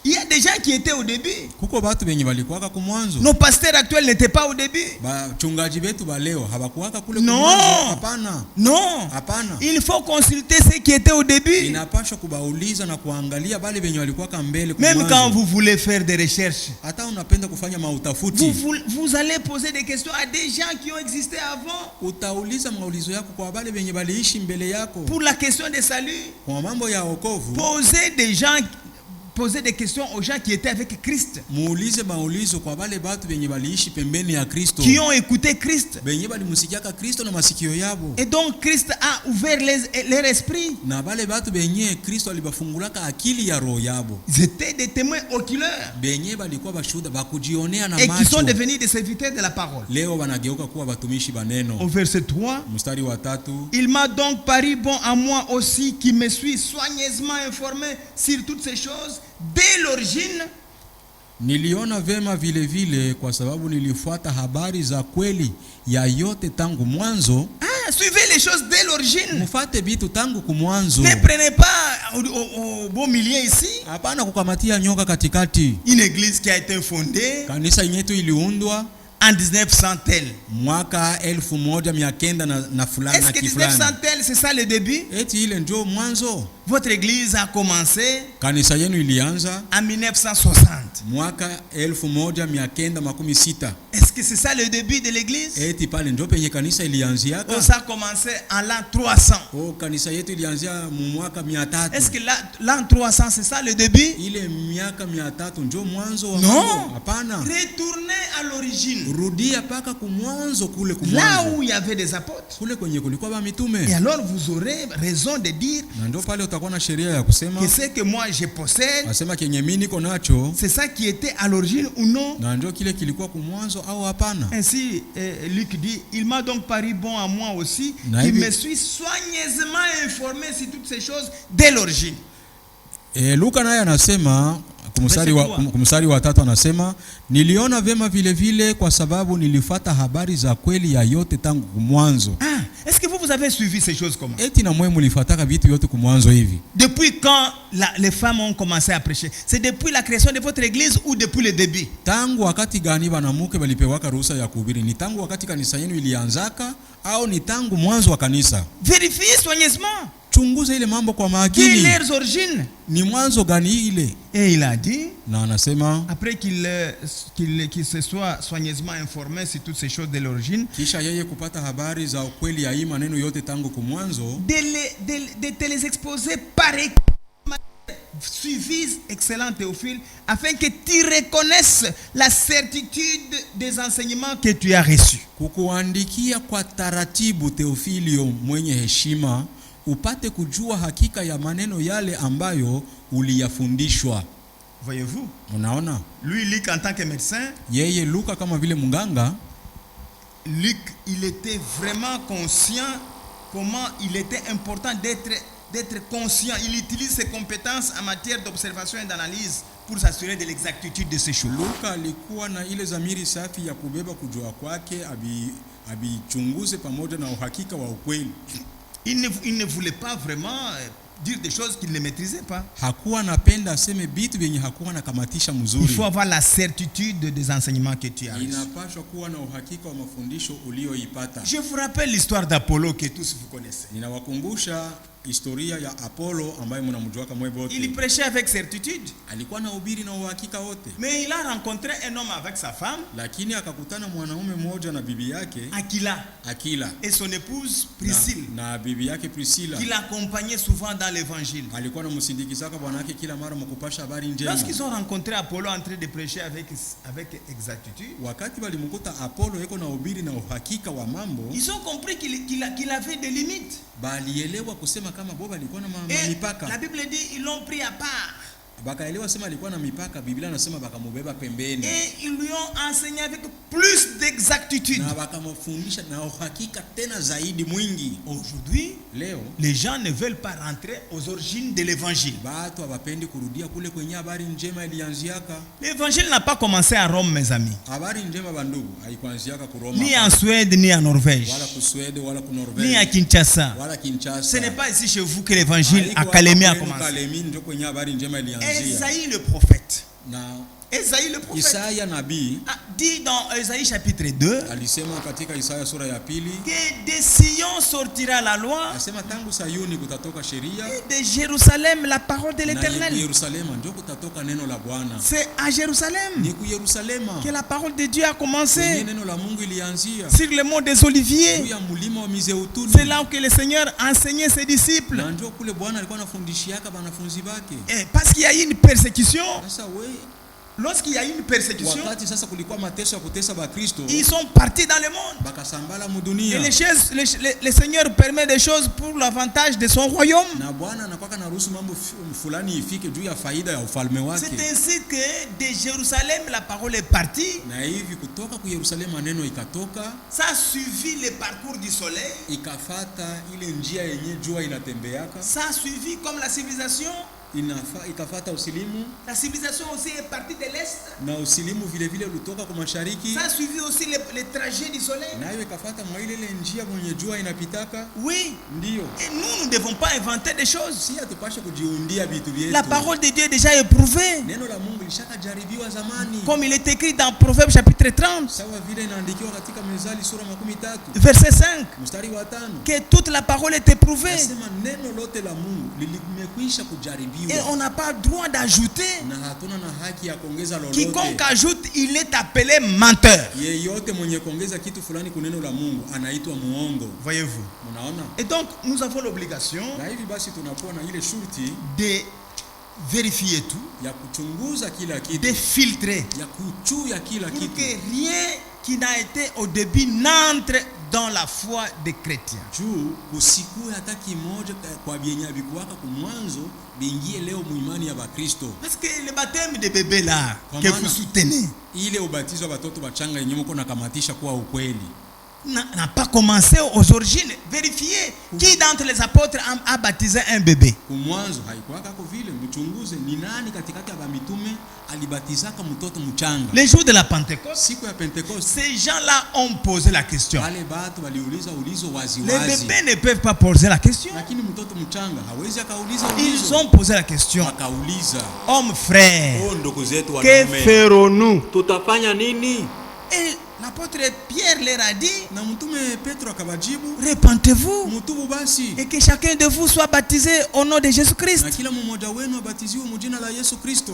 Il y a des gens qui étaient au début. Kuko batu benye balikuwaka kumwanzo. Nos pasteurs actuels n'étaient pas au début. Bachungaji betu ba leo habakuwaka kule Non. kumwanzo. Hapana. Non. Hapana. Il faut consulter ceux qui étaient au début. Inapaswa kubauliza na kuangalia bale benye walikuwaka mbele Même kumwanzo. quand vous voulez faire des recherches, Hata unapenda kufanya mautafuti. vous allez poser des questions à des gens qui ont existé avant. Utauliza maulizo yako kwa wale wenye waliishi mbele yako. Pour la question de salut, Kwa mambo ya wokovu, poser des questions aux gens qui étaient avec Christ, muulize maulizo kwa wale watu wenye waliishi pembeni ya Kristo. qui ont écouté Christ. Wenye walimusikiaka Kristo na masikio yabo. Et donc Christ a ouvert leur esprit. Na wale watu wenye Kristo alibafungulaka akili ya roho yabo. Ils étaient des témoins oculaires Wenye walikuwa bashuhuda bakujionea na et qui sont macho. devenus des serviteurs de la parole. Leo wanageuka kuwa watumishi ba neno. Au verset 3, Mstari wa 3. il m'a donc paru bon à moi aussi qui me suis soigneusement informé sur toutes ces choses dès l'origine. Niliona vema vile vile kwa sababu nilifuata habari za kweli ya yote tangu mwanzo. Suivez les choses dès l'origine. Mufate bitu tangu kumwanzo. Ne prenez pas au beau milieu ici. Hapana kukamatia nyoka katikati. Une église qui a été fondée Kanisa yenyetu iliundwa en 1900 tel. mwaka 1900 na fulani Est-ce na que kifulani. 1900 tel, c'est ça le début? Eti ile ndio mwanzo. Votre église a commencé Kanisa yenu ilianza en 1960. mwaka 1960. Est-ce que c'est ça le début de l'église? Eti pale ndio penye kanisa ilianziaka. On a commencé en l'an 300. Kanisa yetu ilianzia mwaka 300. Est-ce que l'an 300 c'est ça le début? Ile miaka 300 ndio mwanzo wa Non. mambo. Hapana. Retournez à l'origine. Rudia paka kumwanzo kule Là kumwanzo. où il y avait des apôtres. Kule kwenye kulikuwa ba Et mitume. alors vous aurez raison de dire Na ndio pale utakuwa na sheria ya kusema que ce que moi je possède, asema kenye mimi niko nacho c'est ça qui était à l'origine ou non? na ndio kile kilikuwa kumwanzo au hapana. Ainsi, Luc dit, il m'a donc paru bon à moi aussi, Na qui hivi- me suis soigneusement informé sur toutes ces choses dès l'origine. Luka naye anasema kumstari wa 3 anasema niliona vema vile vile kwa sababu nilifuata habari za kweli ya yote tangu kumwanzo. Est-ce que vous avez suivi ces choses comment? Eti na mwe mlifuataka vitu yote kumwanzo hivi. Depuis quand les femmes ont commencé à prêcher? C'est depuis la création de votre église ou depuis le début? Tangu wakati gani banamuke balipewaka ruhusa ya kuhubiri? Ni tangu wakati kanisa yenu ilianzaka au ni tangu mwanzo wa kanisa? Vérifiez soigneusement. Chunguza ile mambo kwa Quelle makini. est leurs origines? Ni mwanzo gani ile? Et il a dit, Na anasema après qu'il se soit soigneusement informé sur toutes ces choses de l'origine, kisha yeye kupata habari za ukweli ya hii maneno yote tangu kumwanzo, de te les exposer par suivi, excellent Théophile, afin que tu reconnaisses la certitude des enseignements que tu as reçus. Kukuandikia kwa taratibu Theofilio mwenye heshima, upate kujua hakika ya maneno yale ambayo uliyafundishwa. Voyez-vous? Unaona? Lui, Luc, en tant que médecin, Yeye Luka kama vile mganga, Luc, il était vraiment conscient comment il était important d'être conscient. Il utilise ses compétences en matière d'observation et d'analyse pour s'assurer de l'exactitude de ces choses. Luka alikuwa na ile zamiri safi ya kubeba kujua kwake, abichunguze pamoja na uhakika wa ukweli. Il ne voulait pas vraiment dire des choses qu'il ne maîtrisait pas. Hakuwa napenda aseme bitu vyenye hakuwa nakamatisha Il mzuri. faut avoir la certitude des enseignements que tu as reçus. Inapaswa kuwa na uhakika wa mafundisho ulioipata. Je vous rappelle l'histoire d'Apollo que tous vous connaissez. Ninawakumbusha historia ya Apollo ambaye mnamjua kama Il wote. prêchait avec certitude, Alikuwa na ubiri na uhakika wote. mais il a rencontré un homme avec sa femme, Lakini akakutana mwanaume mmoja na bibi yake Aquila, Akila et son épouse Priscille, na bibi yake Priscilla. qui l'accompagnait souvent dans l'évangile. Alikuwa anamsindikizaka bwana yake kila mara mkupasha habari njema. Lorsqu'ils ont rencontré Apollo en train de prêcher avec exactitude, Wakati walimkuta Apollo yuko na ubiri na uhakika wa mambo, ils ont compris qu'il avait des limites. balielewa kusema kama Boba alikuwa na Et mipaka. la Bible dit ils l'ont pris à part. Bakaelewa sema alikuwa na mipaka. Biblia inasema bakamubeba pembeni. Et ils lui ont enseigné avec plus d'exactitude. Na bakamfundisha na uhakika tena zaidi mwingi. Aujourd'hui, Leo les gens ne veulent pas rentrer aux origines de l'évangile. watu hawapendi kurudia kule kwenye habari njema ilianziaka. L'évangile n'a pas commencé à Rome, mes amis. Habari njema bandugu haikuanziaka ku Roma. Ni en Suède, ni en Norvège, Wala ku Sweden wala ku ni Norvège. à Kinshasa. Wala Kinshasa. Ce n'est pas ici chez vous que l'évangile à Kalemi a commencé. Kalemi ndio kwenye habari njema ilianzia. Esaïe le prophète. Na Esaïe le prophète Isaya nabii dit dans Esaïe chapitre 2 alisema katika Isaya sura ya pili, que de Sion sortira la loi asema tangu Sayuni kutatoka sheria et de Jérusalem la parole de na l'Éternel. Yerusalema ndio kutatoka neno la Bwana. C'est à Jérusalem Ni ku Yerusalema que la parole de Dieu a kwenye commencé, neno la Mungu ilianzia sur le mont des Oliviers. juu ya mlima wa Mizeituni. C'est là où que le Seigneur enseignait ses disciples. Na ndio kule Bwana alikuwa anafundishiaka wanafunzi wake. Et parce qu'il y a eu une persécution, Sasa we lorsqu'il y a eu une persécution, wakati sasa kulikuwa mateso ya kutesa Bakristo, ils sont partis dans le monde. bakasambala Et mudunia. le Seigneur permet des choses pour l'avantage de son royaume. Na Bwana anakuwa anaruhusu mambo fulani ifike juu ya faida ya ufalme wake. C'est ainsi que de Jérusalem la parole est partie. Na hivi kutoka ku Yerusalema neno ikatoka Ça a suivi le parcours du soleil. ikafata ile njia yenye jua inatembeaka, Ça a suivi comme la civilisation. ikafata usilimu, La civilisation aussi est partie de l'Est. na usilimu vile vile ulitoka kwa mashariki, Ça a suivi aussi le trajet du soleil. nayo ikafata mwa ile njia mwenye jua inapitaka. Oui. Ndiyo, Et nous ne devons pas inventer des choses. si hatupashe kujiundia vitu vyetu. La parole de Dieu est déjà éprouvée. Neno la Mungu lishakajaribiwa zamani, Comme il est écrit dans Proverbes chapitre 30, sawa vile inaandikiwa katika Mezali sura 13 verset 5, mstari wa 5. que toute la parole est éprouvée. Nasema neno lote la Mungu limekwisha Et kujaribiwa, on n'a pas le droit d'ajouter. na hatuna na haki ya kuongeza Quiconque lolote. ajoute, il est appelé menteur. Yeyote mwenye kuongeza kitu fulani kuneno la Mungu anaitwa muongo. Voyez-vous. Unaona? Et donc, nous avons l'obligation Na hivi basi tunakuwa na ile shurti de vérifier tout, ya kuchunguza kila de kitu, filtrer, ya kuchuya kila pour kitu, que rien qui n'a été au début n'entre dans la foi des chrétiens. juu kusikue hata kimoja kwa vyenye vikuwaka kumwanzo biingie leo muimani ya Bakristo. Parce que le baptême de bébé là, que Comment vous soutenez, Ile ubatizo wa watoto wachanga yenyewe mko nakamatisha kuwa ukweli. n'a pas commencé aux origines. Vérifiez qui d'entre les apôtres a baptisé un bébé. Kumwanzo haikuwaka kwa vile, mchunguze ni nani katikati ya mitume alibatizaka mtoto mchanga. Les jours de la Pentecôte, Siku ya Pentecoste ces gens-là ont posé la question. wale batu waliuliza ulizo wazi Les wazi, bébés ne peuvent pas poser la question. lakini mtoto mchanga hawezi akauliza Ils ulizo. ont posé la question. Akauliza, Hommes frères, ndugu zetu que wanaume, ferons-nous? tutafanya nini? Et l'apôtre Pierre leur a dit, Na mtume Petro akawajibu, repentez-vous mutubu basi et que chacun de vous soit baptisé au nom de Jésus-Christ. na kila mmoja wenu abatiziwe mjina la Yesu Kristo,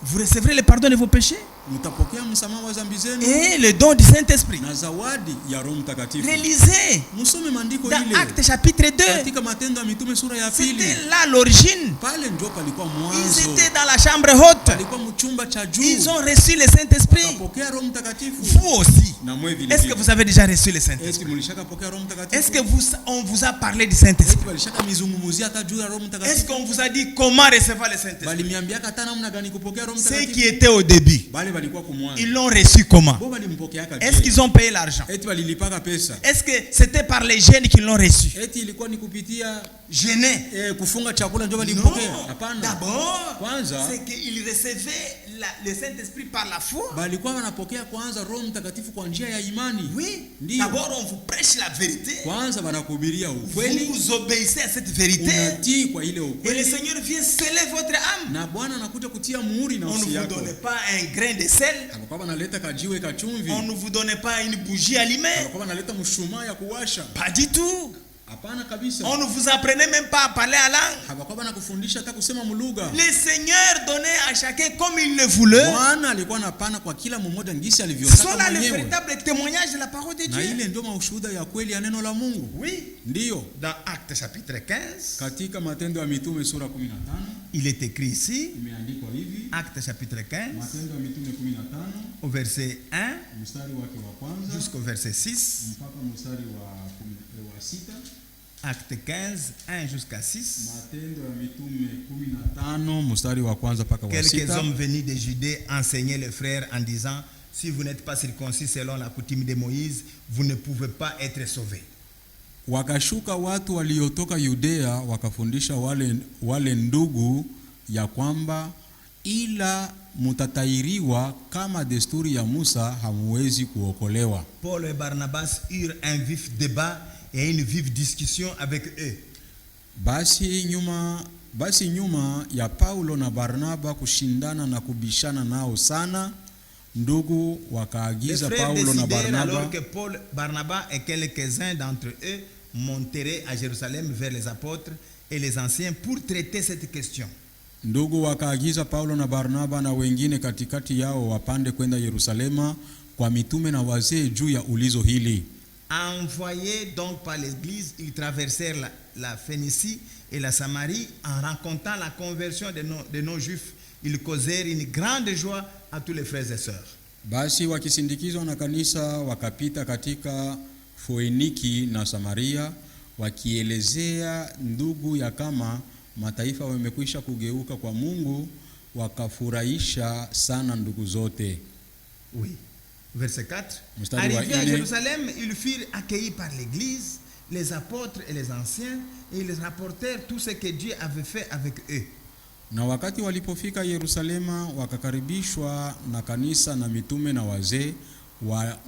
Vous recevrez le pardon de vos péchés mtapokea msamaha wa dhambi zenu et le don du Saint-Esprit. na zawadi ya Roho Mtakatifu. Relisez Msome maandiko dans ile Actes chapitre 2. katika Matendo ya Mitume sura ya pili. C'était là l'origine. Pale ndio palikuwa Ils mwanzo. étaient dans la chambre haute. Palikuwa mchumba cha juu. Ils ont reçu le Saint-Esprit. Wakapokea Roho Mtakatifu. Vous aussi. Na mwe vile Est-ce que vile. vous avez déjà reçu le Saint-Esprit? Est-ce que mlishakapokea Roho Mtakatifu? Est-ce que on vous a parlé du Saint-Esprit? Est-ce que walishaka mizungumuzia hata juu ya Roho Est-ce Mtakatifu? qu'on vous a dit comment recevoir le Saint-Esprit? Balimiambia hata namna gani kupokea Roho Ceux Mtakatifu? qui étaient au début, Bale balikuwa kumwanzo. ils l'ont reçu comment? Bo balimpokeaka je? Est-ce qu'ils ont payé l'argent? Eti balilipaka pesa. Est-ce que c'était par les jeunes qui l'ont reçu? Eti ilikuwa ni kupitia Gênés? kufunga chakula ndio Non. balimpokea? Hapana. D'abord, Kwanza c'est qu'ils recevaient le Saint-Esprit par la foi. balikuwa wanapokea kwanza Roho Mtakatifu kwa njia ya imani. Oui. Ndio. D'abord, on vous prêche la vérité. Kwanza wanakuhubiria ukweli, Vous obéissez à cette vérité. unatii kwa ile Et le ukweli, Seigneur vient sceller votre âme. na Bwana anakuja kutia muhuri na On ne nafsi vous yako. donne pas un grain de sel. Hapakuwa analeta kajiwe kachumvi, On ne vous donne pas une bougie allumée. hapakuwa analeta mshumaa ya kuwasha. Pas du tout. Hapana kabisa. On ne vous apprenait même pas à parler à langue. Hapakuwa anakufundisha hata kusema mlugha. Le Seigneur donnait à chacun comme il le voulait. Bwana alikuwa anapana kwa kila mmoja ngisi alivyotaka Cela le mwenyewe. véritable témoignage de la parole de Na Dieu. ile ndio maushuhuda ya kweli ya neno la Mungu. Oui. Ndiyo. Dans Actes chapitre 15, Katika Matendo ya Mitume sura 15 il est écrit ici, imeandikwa hivi. Actes chapitre 15, Matendo ya Mitume 15 au verset 1 mstari wake wa kwanza jusqu'au verset 6. mpaka mstari wa 6. Actes 15, 1 jusqu'à 6. Matendo ya Mitume 15 mstari wa kwanza mpaka wa Quelques 6. hommes venus de Judée enseignaient les frères en disant: si vous n'êtes pas circoncis selon la coutume de Moïse, vous ne pouvez pas être sauvés. Wakashuka watu waliotoka Yudea wakafundisha wale ndugu ya kwamba ila mutatairiwa kama desturi ya Musa hamuwezi kuokolewa. Paul et Barnabas eurent un vif débat et une vive discussion avec eux. Basi nyuma ya Paulo na Barnaba kushindana na kubishana nao sana, ndugu wakaagiza Les frères Paulo na décidèrent Barnaba alors que Paul, Barnabas et quelques-uns d'entre eux monteraient à Jérusalem vers les apôtres et les anciens pour traiter cette question. Ndugu wakaagiza Paulo na Barnaba na wengine katikati yao wapande kwenda Yerusalema kwa mitume na wazee juu ya ulizo hili. Envoyés donc par l'église, ils traversèrent la Phénicie et la Samarie en racontant la conversion de nos juifs. Ils causèrent une grande joie à tous les frères et sœurs. Basi wakisindikizwa na kanisa wakapita katika Foeniki na Samaria wakielezea ndugu ya kama mataifa wamekwisha kugeuka kwa Mungu, wakafurahisha sana ndugu zote. Oui. Verset 4. Mstari wa Arrivés à nne. Jérusalem, ils furent accueillis par l'église, les apôtres et les anciens, et ils rapportèrent tout ce que Dieu avait fait avec eux. Na wakati walipofika Yerusalema wakakaribishwa na kanisa na mitume na wazee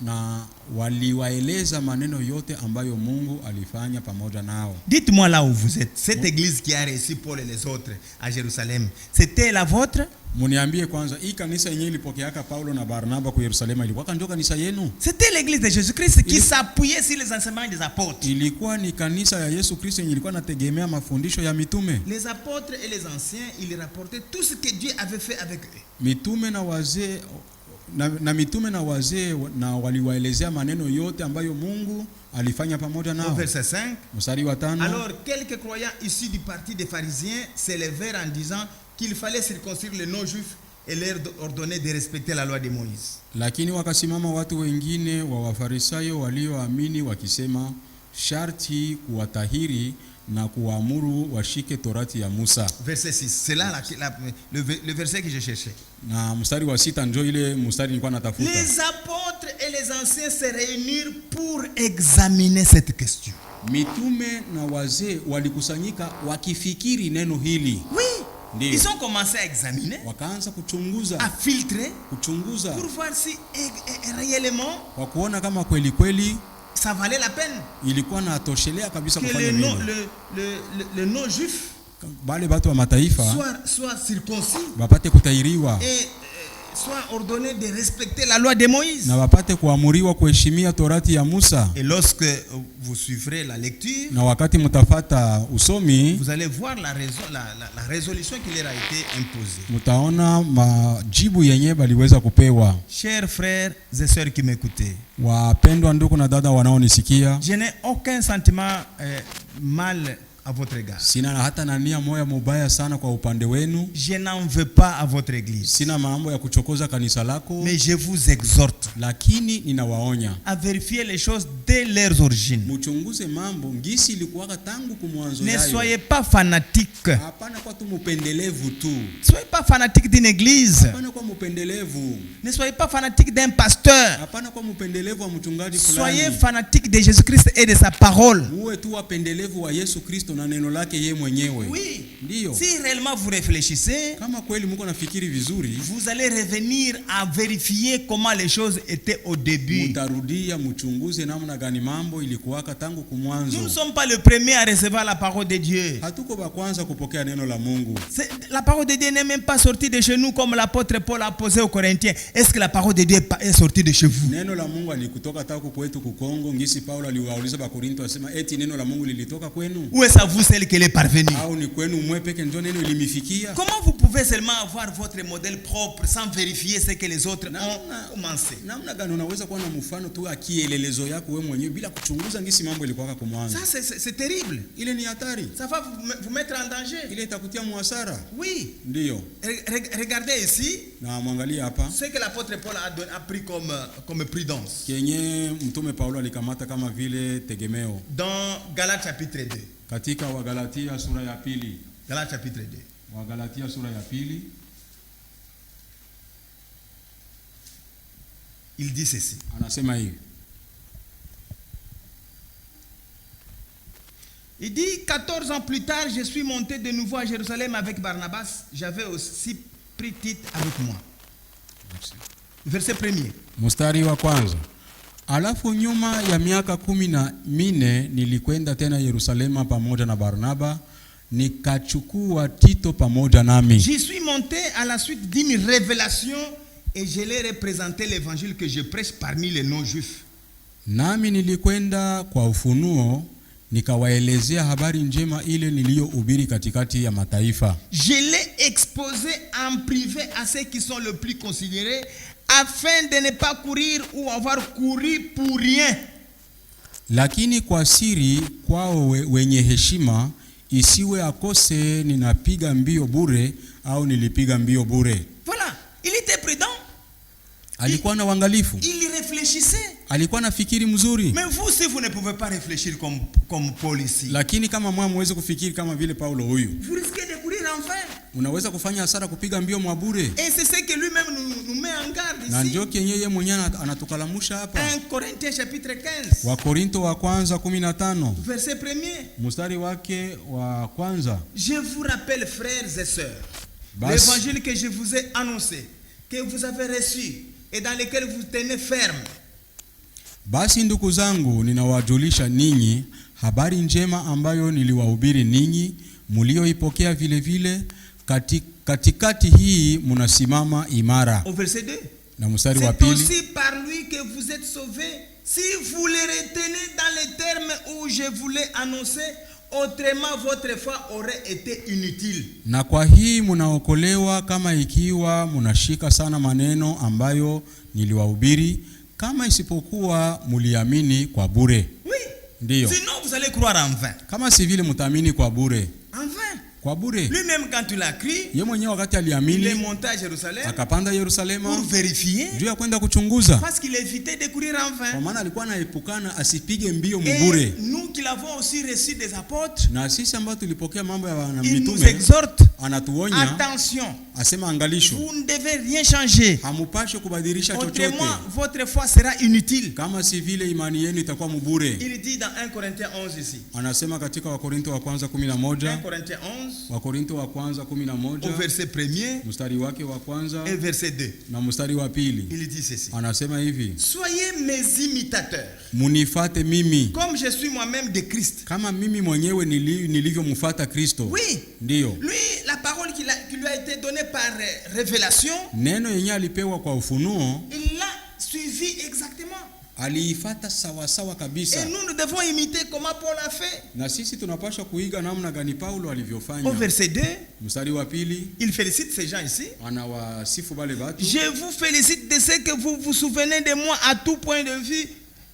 na waliwaeleza maneno yote ambayo Mungu alifanya pamoja nao. Dites-moi là où vous êtes. Cette église qui a reçu Paul et les autres à Jérusalem, c'était la vôtre? Muniambie kwanza, hii kanisa yenyewe ilipokeaka Paulo na Barnaba kwa Yerusalema ilikuwa ndio kanisa yenu? C'était l'église de Jésus-Christ qui s'appuyait sur les enseignements des apôtres. Ilikuwa ni kanisa ya Yesu Kristo yenye ilikuwa nategemea mafundisho ya mitume. Les apôtres et les anciens, ils rapportaient tout ce que Dieu avait fait avec eux. Mitume na wazee na mitume na wazee na waliwaelezea maneno yote ambayo Mungu alifanya pamoja nao. Verset 5. Mstari wa 5. Alors quelques croyants issus du parti des pharisiens s'élevèrent en disant qu'il fallait circoncire les non-juifs et leur ordonner de respecter la loi de Moïse. Lakini wakasimama watu wengine wa Wafarisayo walioamini wakisema sharti kuwatahiri na kuamuru washike torati ya Musa. Verset 6. C'est là le verset que je cherchais. Na mstari wa 6 ndio ile mstari nilikuwa natafuta. Les apôtres et les anciens se réunirent pour examiner cette question. Mitume na wazee walikusanyika wakifikiri neno hili. Oui. Ndiyo. Ils ont commencé à examiner, Wakaanza kuchunguza, à filtrer, kuchunguza pour voir si réellement kwa kuona kama kweli kweli ça valait la peine ilikuwa na toshelea kabisa que kufanya nini. le non-juif Bale watu wa mataifa soit circoncis bapate kutairiwa et soient ordonnés de respecter la loi de Moïse. na wapate kuamuriwa kuheshimia torati ya Musa. Et lorsque vous suivrez la lecture, Na wakati mtafata usomi, vous allez voir la résolution qui leur a été imposée. mtaona majibu yenye baliweza kupewa. Chers frères et sœurs qui m'écoutez, Wapendwa ndugu na dada wanaonisikia, je n'ai aucun sentiment mal à votre égard. sina hata na nia moya mubaya sana kwa upande wenu. Je n'en veux pas à votre église. Sina mambo ya kuchokoza kanisa lako, Mais je vous exhorte lakini ninawaonya à vérifier les choses dès leurs origines. muchunguze mambo ngisi ilikuwaka tangu kumwanzo Ne yayo. soyez pas fanatiques. Hapana kwa tu mupendelevu tu, Ne soyez pas fanatiques d'une église. hapana kwa mupendelevu, Ne soyez pas fanatiques d'un pasteur. hapana kwa mupendelevu wa mchungaji Soyez fulani. fanatiques de Jésus-Christ et de sa parole. Uwe tu wapendelevu wa Yesu Kristo na neno lake ye mwenyewe. Oui. Ndiyo. Si réellement vous réfléchissez, Kama kweli mko nafikiri vizuri, vous allez revenir à vérifier comment les choses étaient au début. mutarudia mchunguze namna gani mambo ilikuwaka tangu Nous ne kumwanzo. sommes pas les premiers à recevoir la parole de Dieu. Hatuko ba kwanza kupokea neno la Mungu. La parole de Dieu n'est même pas sortie de chez nous comme l'apôtre Paul a posé aux Corinthiens. Est-ce que la parole de Dieu est sortie de chez vous? Neno la Mungu alikutoka tako kwetu kukongo, ngisi Paulo aliwauliza ba Korinto asema eti neno la Mungu lilitoka kwenu Ou est-ce à vous celle qu'elle est parvenue? au ni kwenu mwe peke ndio neno ilimifikia? Comment vous pouvez seulement avoir votre modèle propre sans vérifier ce que les autres ont commencé? Namna gani unaweza kuwa na mfano tu akielelezo yako wewe mwenyewe bila kuchunguza ngisi mambo ilikuwaka kumwanzo? Ça, c'est terrible. Ile ni hatari. Ça va vous mettre en danger. Ile itakutia muhasara. Oui. Ndiyo. Regardez ici Na mwangalia hapa ce que l'apôtre Paul a pris comme prudence. kenye mtume Paulo alikamata kama vile tegemeo Dans Galates chapitre 2. katika Wagalatia sura ya pili. Galates chapitre 2. Wagalatia sura ya pili Il dit ceci. anasema hivi. Il dit 14 ans plus tard, je suis monté de nouveau à Jérusalem avec Barnabas. J'avais aussi pris Tite avec moi. Verset 1er. Mstari wa kwanza. Alafu nyuma ya miaka 14 nilikwenda tena Yerusalema pamoja na Barnaba, nikachukua Tito pamoja nami. J'y suis monté à la suite d'une révélation et je l'ai représenté l'évangile que je prêche parmi les non-juifs. Nami nilikwenda kwa ufunuo, nikawaelezea habari njema ile niliyohubiri katikati ya mataifa. Je l'ai exposé en privé à ceux qui sont le plus considérés, afin de ne pas courir ou avoir couru pour rien. Lakini kwa siri kwao wenye heshima, isiwe akose ninapiga mbio bure au nilipiga mbio bure. Voilà, il était prudent. Alikuwa na uangalifu. Il réfléchissait. Alikuwa na fikiri mzuri. Mais vous, si vous ne pouvez pas réfléchir comme Paul ici, Lakini kama mwaweze kufikiri kama vile Paulo huyu, vous risquez de courir en vain. unaweza kufanya hasara kupiga mbio mwa bure. Et c'est ce que lui-même nous met en garde Na ici. ndio kenye yeye mwenyewe anatukalamusha hapa. 1 Corinthiens chapitre 15, Wakorinto wa kwanza 15 verset 1er. mstari wake wa kwanza. Je vous rappelle, frères et sœurs, Bas- l'évangile que je vous ai annoncé, que vous avez reçu et dans lequel vous tenez ferme. Basi ndugu zangu, ninawajulisha ninyi habari njema ambayo niliwahubiri ninyi, mlioipokea vile vile, katikati hii mnasimama imara. Au verset 2. Na mstari wa C'est pili. aussi par lui que vous êtes sauvés, si vous les retenez dans les termes où je vous l'ai annoncé, autrement votre foi aurait été inutile. Na kwa hii mnaokolewa kama ikiwa mnashika sana maneno ambayo niliwahubiri, kama isipokuwa muliamini kwa bure. Oui. Ndiyo. Sinon vous allez croire en vain. Kama si vile mtaamini kwa bure. En vain. Kwa bure. Lui-même quand il a cru, Yeye mwenyewe wakati il est aliamini monté à Jérusalem akapanda Yerusalema pour vérifier, juu ya kwenda kuchunguza, parce qu'il évitait de courir en kwa vain. maana alikuwa anaepukana asipige mbio mbure. Et nous qui l'avons aussi reçu des apôtres, Na sisi ambao tulipokea mambo ya wana il nous mitume, exhorte, anatuonya attention, asema angalisho, vous ne devez rien changer. hamupashe kubadilisha chochote, Autrement, votre foi sera inutile. kama si vile imani yenu itakuwa mbure. Il dit dans 1 Corinthiens 11 ici. Anasema katika Wakorinto wa kwanza 1 11, Corinthiens 11, Wakorinto wa kwanza au 11 verset 1er mstari wake wa kwanza et verset 2. na mstari wa pili. Il dit ceci. Anasema hivi, Soyez mes imitateurs, munifate mimi comme je suis moi-même de Christ. kama mimi mwenyewe nilivyomfuata Kristo. Oui, Ndiyo. lui, la parole qu'il lui a été donné par révélation, neno yenye alipewa kwa ufunuo il l'a suivi exactement. aliifata sawasawa Et kabisa. nous devons imiter comment Paul a fait. Na sisi tunapaswa kuiga namna gani Paulo Au alivyofanya. verset 2, Mstari wa pili il félicite ces gens ici. anawasifu wale watu. Je vous félicite de ce que vous vous souvenez de moi à tout point de vue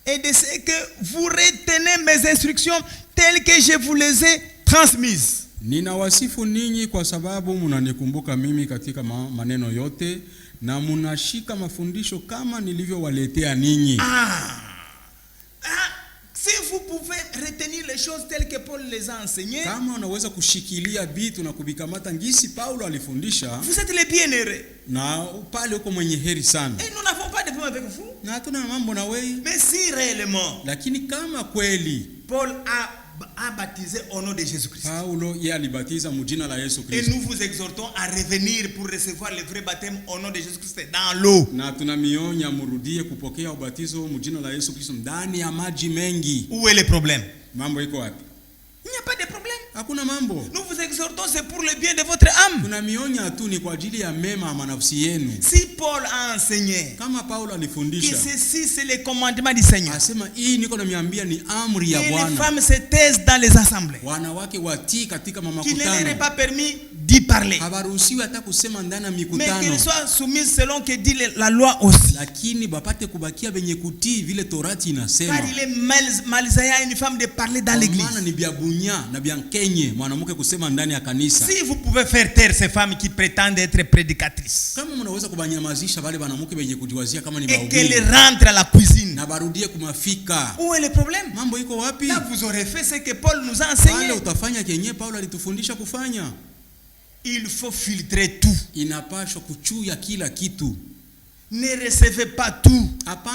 et de ce que vous retenez mes instructions telles que je vous les ai transmises. Ninawasifu ninyi kwa sababu mnanikumbuka mimi katika maneno yote na mnashika mafundisho kama nilivyowaletea ninyi. Si vous pouvez retenir les choses telles que Paul les a enseignées, Kama unaweza kushikilia vitu na kuvikamata ngisi Paulo alifundisha, vous êtes les bienheureux. na pale uko mwenye heri sana. Et nous n'avons pas de problème avec vous. Na hatuna mambo na wewe, Mais si réellement lakini kama kweli Paul a baptisé au nom de Jésus-Christ, Paulo yeye alibatiza mjina la Yesu et Kristo, nous vous exhortons à revenir pour recevoir le vrai baptême au nom de Jésus-Christ dans l'eau. na tunamionya murudie kupokea ubatizo mjina la Yesu Kristo ndani ya maji mengi. Où est le problème? Mambo iko wapi? Il n'y a pas de problème. Hakuna mambo. Nous vous exhortons, c'est pour le bien de votre âme. Tunamionya tu ni kwa ajili ya mema ya manafsi yenu. Si Paul a enseigné Kama Paulo que alifundisha ceci c'est le commandement du Seigneur, asema hii niko namiambia ni amri ya que les Bwana, femmes se taisent dans les assemblées, wanawake watii katika qu'il ne leur est mamakutano, pas permis d'y parler, hawaruhusiwi hata kusema ndani ya mais mikutano, qu'elles soient soumises selon que dit la loi aussi. lakini bapate kubakia benye kutii vile torati inasema. Car il est malsain à une femme de parler dans Kwa l'église. maana ni bya bunya na bya nkenye mwanamke kusema ndani ya kanisa. Si vous pouvez faire taire ces femmes qui prétendent être prédicatrices Kama mnaweza kubanyamazisha wale wanamke benye kujiwazia kama ni et qu'elles bahubiri rentrent à la cuisine, na barudie kumafika, où est le problème? mambo iko wapi? Là, vous aurez fait ce que Paul nous a Wale enseigné. utafanya kenye Paulo alitufundisha kufanya. Il faut filtrer tout. Inapashwa kuchuya kila kitu. Ne recevez pas tout. Hapana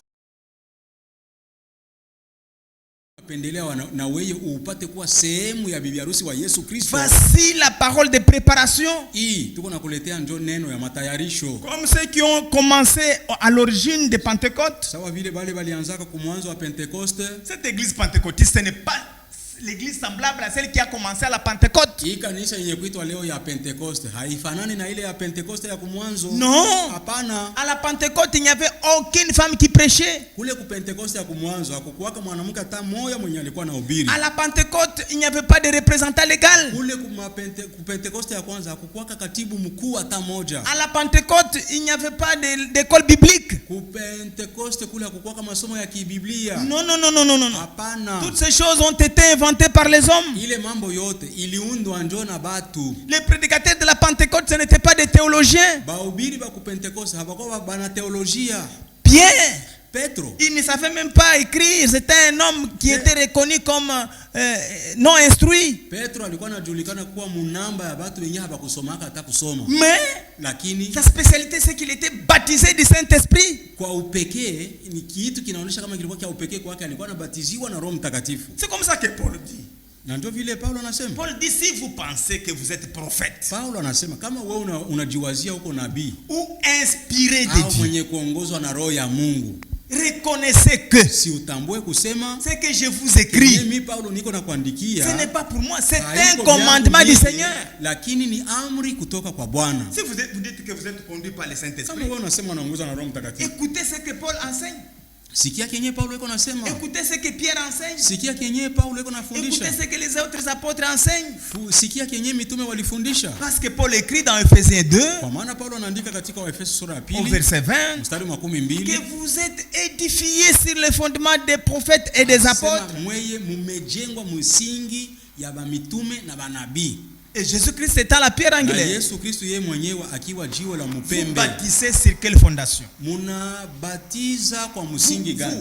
pendelea na wewe upate kuwa sehemu ya bibi harusi wa Yesu Kristo. Voici la parole de préparation. Hii tuko nakuletea njo neno ya matayarisho. Comme ceux qui ont commencé à l'origine de Pentecôte. Sawa vile bale balianzaka kumwanzo wa Pentekoste. Cette église pentecôtiste, ce n'est pas l'église semblable à celle qui a commencé à la Pentecôte. Hii kanisa yenye kuitwa leo ya Pentekoste haifanani na ile ya Pentekoste ya kumwanzo. Non. Hapana. À la Pentecôte, il n'y avait aucune femme qui prêchait. Kule ku Pentekoste ya kumwanzo hakukuwaka mwanamke hata moja mwenye alikuwa na ubiri. À la Pentecôte, il n'y avait pas de représentant légal. Kule ku Pentekoste ya kwanza hakukuwaka katibu mkuu hata moja. À la Pentecôte, il n'y avait pas d'école biblique. Ku Pentekoste kule hakukuwaka masomo ya kibiblia. Non, non, non, non, non, non. Hapana. Toutes ces choses ont été inventées par les hommes. Ile mambo yote iliundwa njo na batu. Les prédicateurs de la Pentecôte, ce n'étaient pas des théologiens. Bahubiri ba ku Pentekoste habakuwa bana teolojia. Pierre, Petro il ne savait même pas écrire. C'était un homme qui était reconnu comme non instruit. Petro alikuwa anajulikana kuwa munamba ya batu wenye habakusomaka hata kusoma. Mais Lakini sa spécialité, c'est qu'il était baptisé du Saint-Esprit. kwa upekee ni kitu kinaonyesha kama kilikuwa kia upekee kwake, alikuwa anabatiziwa na Roho Mtakatifu. C'est comme ça que Paul dit. Na ndio vile Paulo anasema. Paul dit, si vous pensez que vous êtes prophète Paulo anasema kama wewe unajiwazia huko nabii ou inspiré de au Dieu, mwenye kuongozwa na Roho ya Mungu, reconnaissez que si utambue kusema ce que je vous écris, mimi Paulo niko na kuandikia, ce n'est pas pour moi, c'est haiko un commandement vyangu du mimi, Seigneur. lakini ni amri kutoka kwa Bwana. Si vous dites que vous êtes conduit par le Kama Saint-Esprit, wewe unasema unaongozwa na Roho Mtakatifu, écoutez ce que Paul enseigne. sikia kenye Paulo yuko nasema. Écoutez ce que Pierre enseigne. Sikia kenye Paulo yuko Écoutez nafundisha. ce que les autres apôtres enseignent. Sikia kenye mitume walifundisha. Parce que Paul écrit dans Ephésiens 2, Kwa maana Paulo anaandika katika Waefeso sura ya au pili verset 20, mstari wa 12, que vous êtes édifiés sur le fondement des prophètes et des apôtres. mweye mumejengwa msingi ya mitume na manabii. Et Jésus-Christ étant la pierre Na angulaire. Yesu Kristo yeye mwenyewe akiwa jiwe la Vous mpembe. bâtissez sur quelle fondation? Munabatiza kwa msingi gani?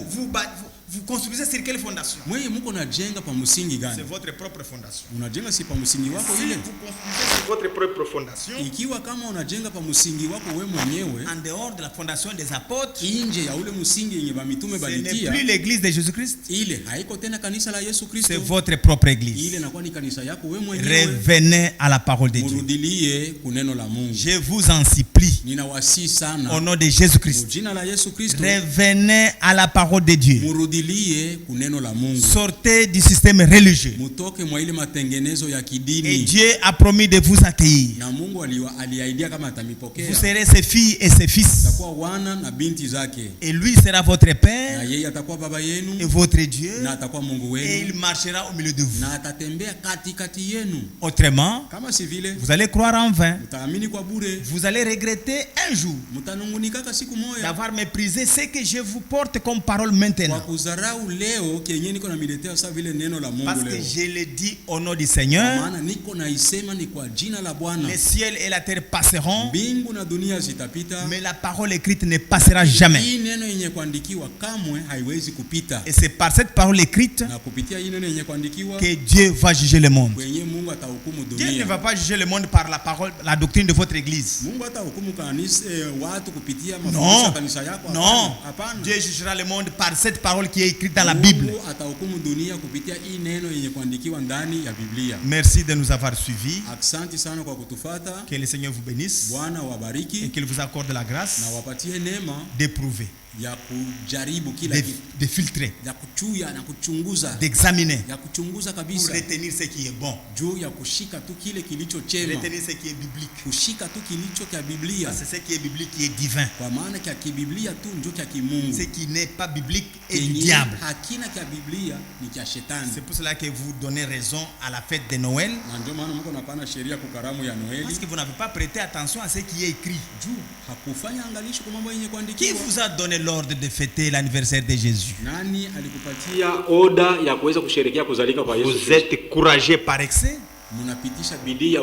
Vous construisez sur quelle fondation? Mweye muko najenga pa msingi C'est gani? votre propre fondation. Unajenga si pa msingi wako Si ile? vous construisez sur votre propre fondation, Ikiwa kama unajenga pa msingi wako wewe mwenyewe en dehors de la fondation des apôtres, nje ya ule msingi yenye ba mitume ce n'est balitia, plus l'église de Jésus-Christ, ile haiko tena kanisa la Yesu c'est Kristo. votre propre église. Ile inakuwa ni kanisa yako wewe mwenyewe. Revenez à la parole de Dieu. Murudilie kuneno la Mungu. Je vous en supplie, Ninawasihi sana au nom de Jésus-Christ, jina la Yesu Kristo, revenez à la parole de Dieu. murudilie murudilie kuneno la Mungu. Sortez du système religieux. Mutoke mwa ile matengenezo ya Et kidini. Dieu a promis de vous accueillir. Na Mungu aliahidia kama Vous atamipokea. serez ses filles et ses fils. Atakuwa wana na binti zake. Et lui sera votre Na père yeye atakuwa baba et yenu votre Dieu. na atakuwa Mungu Et wenu il marchera au milieu de vous. na atatembea katikati yenu. Autrement, Kama si vile vous allez croire en vain. mtaamini kwa bure. Vous allez regretter un jour Mtanungunika siku moja d'avoir méprisé ce que je vous porte comme parole kwa maintenant. kudharau leo kenye niko na miletea sawa vile neno la Mungu Parce que leo. je le dis au nom du Kwa Seigneur. maana niko naisema ni kwa jina la Bwana. Les ciels et la terre passeront, Mbingu na dunia zitapita, mais la parole écrite ne passera jamais. hii neno yenye kuandikiwa kamwe haiwezi kupita. Et c'est par cette parole écrite Na kupitia hii neno yenye kuandikiwa que Dieu va juger le monde. kwenye Mungu atahukumu Dieu ne dunia. va pas juger le monde par la parole, la doctrine de votre église. Mungu atahukumu kanisa watu kupitia Non, mafundisho ya kanisa yako. non. Hapana. Dieu jugera le monde par cette parole qui est écrite dans la Bible. Mungu atahukumu dunia kupitia hii neno yenye kuandikiwa ndani ya Biblia. Merci de nous avoir suivis. Asante sana kwa kutufata. Que le Seigneur vous bénisse Bwana et wabariki qu'il vous accorde la grâce na wapatie neema d'éprouver, ya kujaribu kila de, kitu, de filtrer, ya kuchuya na kuchunguza, d'examiner ya kuchunguza pour kabisa retenir ce qui est bon, juu ya kushika tu kile kilicho chema, retenir ce qui est biblique. kushika tu kilicho cha Biblia, C'est ce qui est biblique qui est divin. kwa maana cha kibiblia tu ndio cha kimungu. Ce qui n'est pas biblique est du Kenye diable. hakina cha Biblia ni cha shetani. C'est pour cela que vous donnez raison à la fête de Noël. Na ndio maana mko napana sheria kukaramu ya Noeli Parce que vous n'avez pas prêté attention à ce qui est écrit. juu hakufanya angalisho kwa mambo yenye Qui kuandikiwa. vous a donné l'ordre de fêter l'anniversaire de Jésus? Nani alikupatia oda ya kuweza kusherehekea kuzalika kwa Yesu Vous Kristo? êtes courageux par excès Mnapitisha bidii ya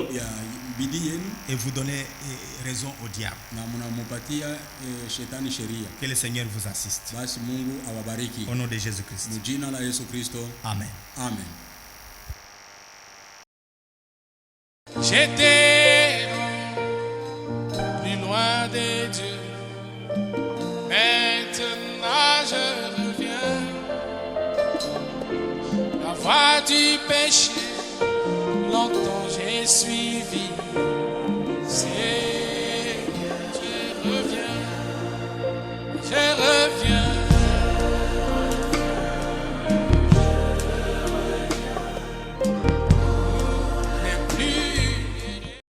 bidii yenu et vous donnez raison au diable. na mnampatia shetani sheria. Que le Seigneur vous assiste. Basi Mungu awabariki. Au nom de Jésus-Christ. Mjina la Yesu Kristo. Amen. Amen. J'étais plus loin de Dieu. Maintenant je reviens. La voie du péché, longtemps j'ai suivi.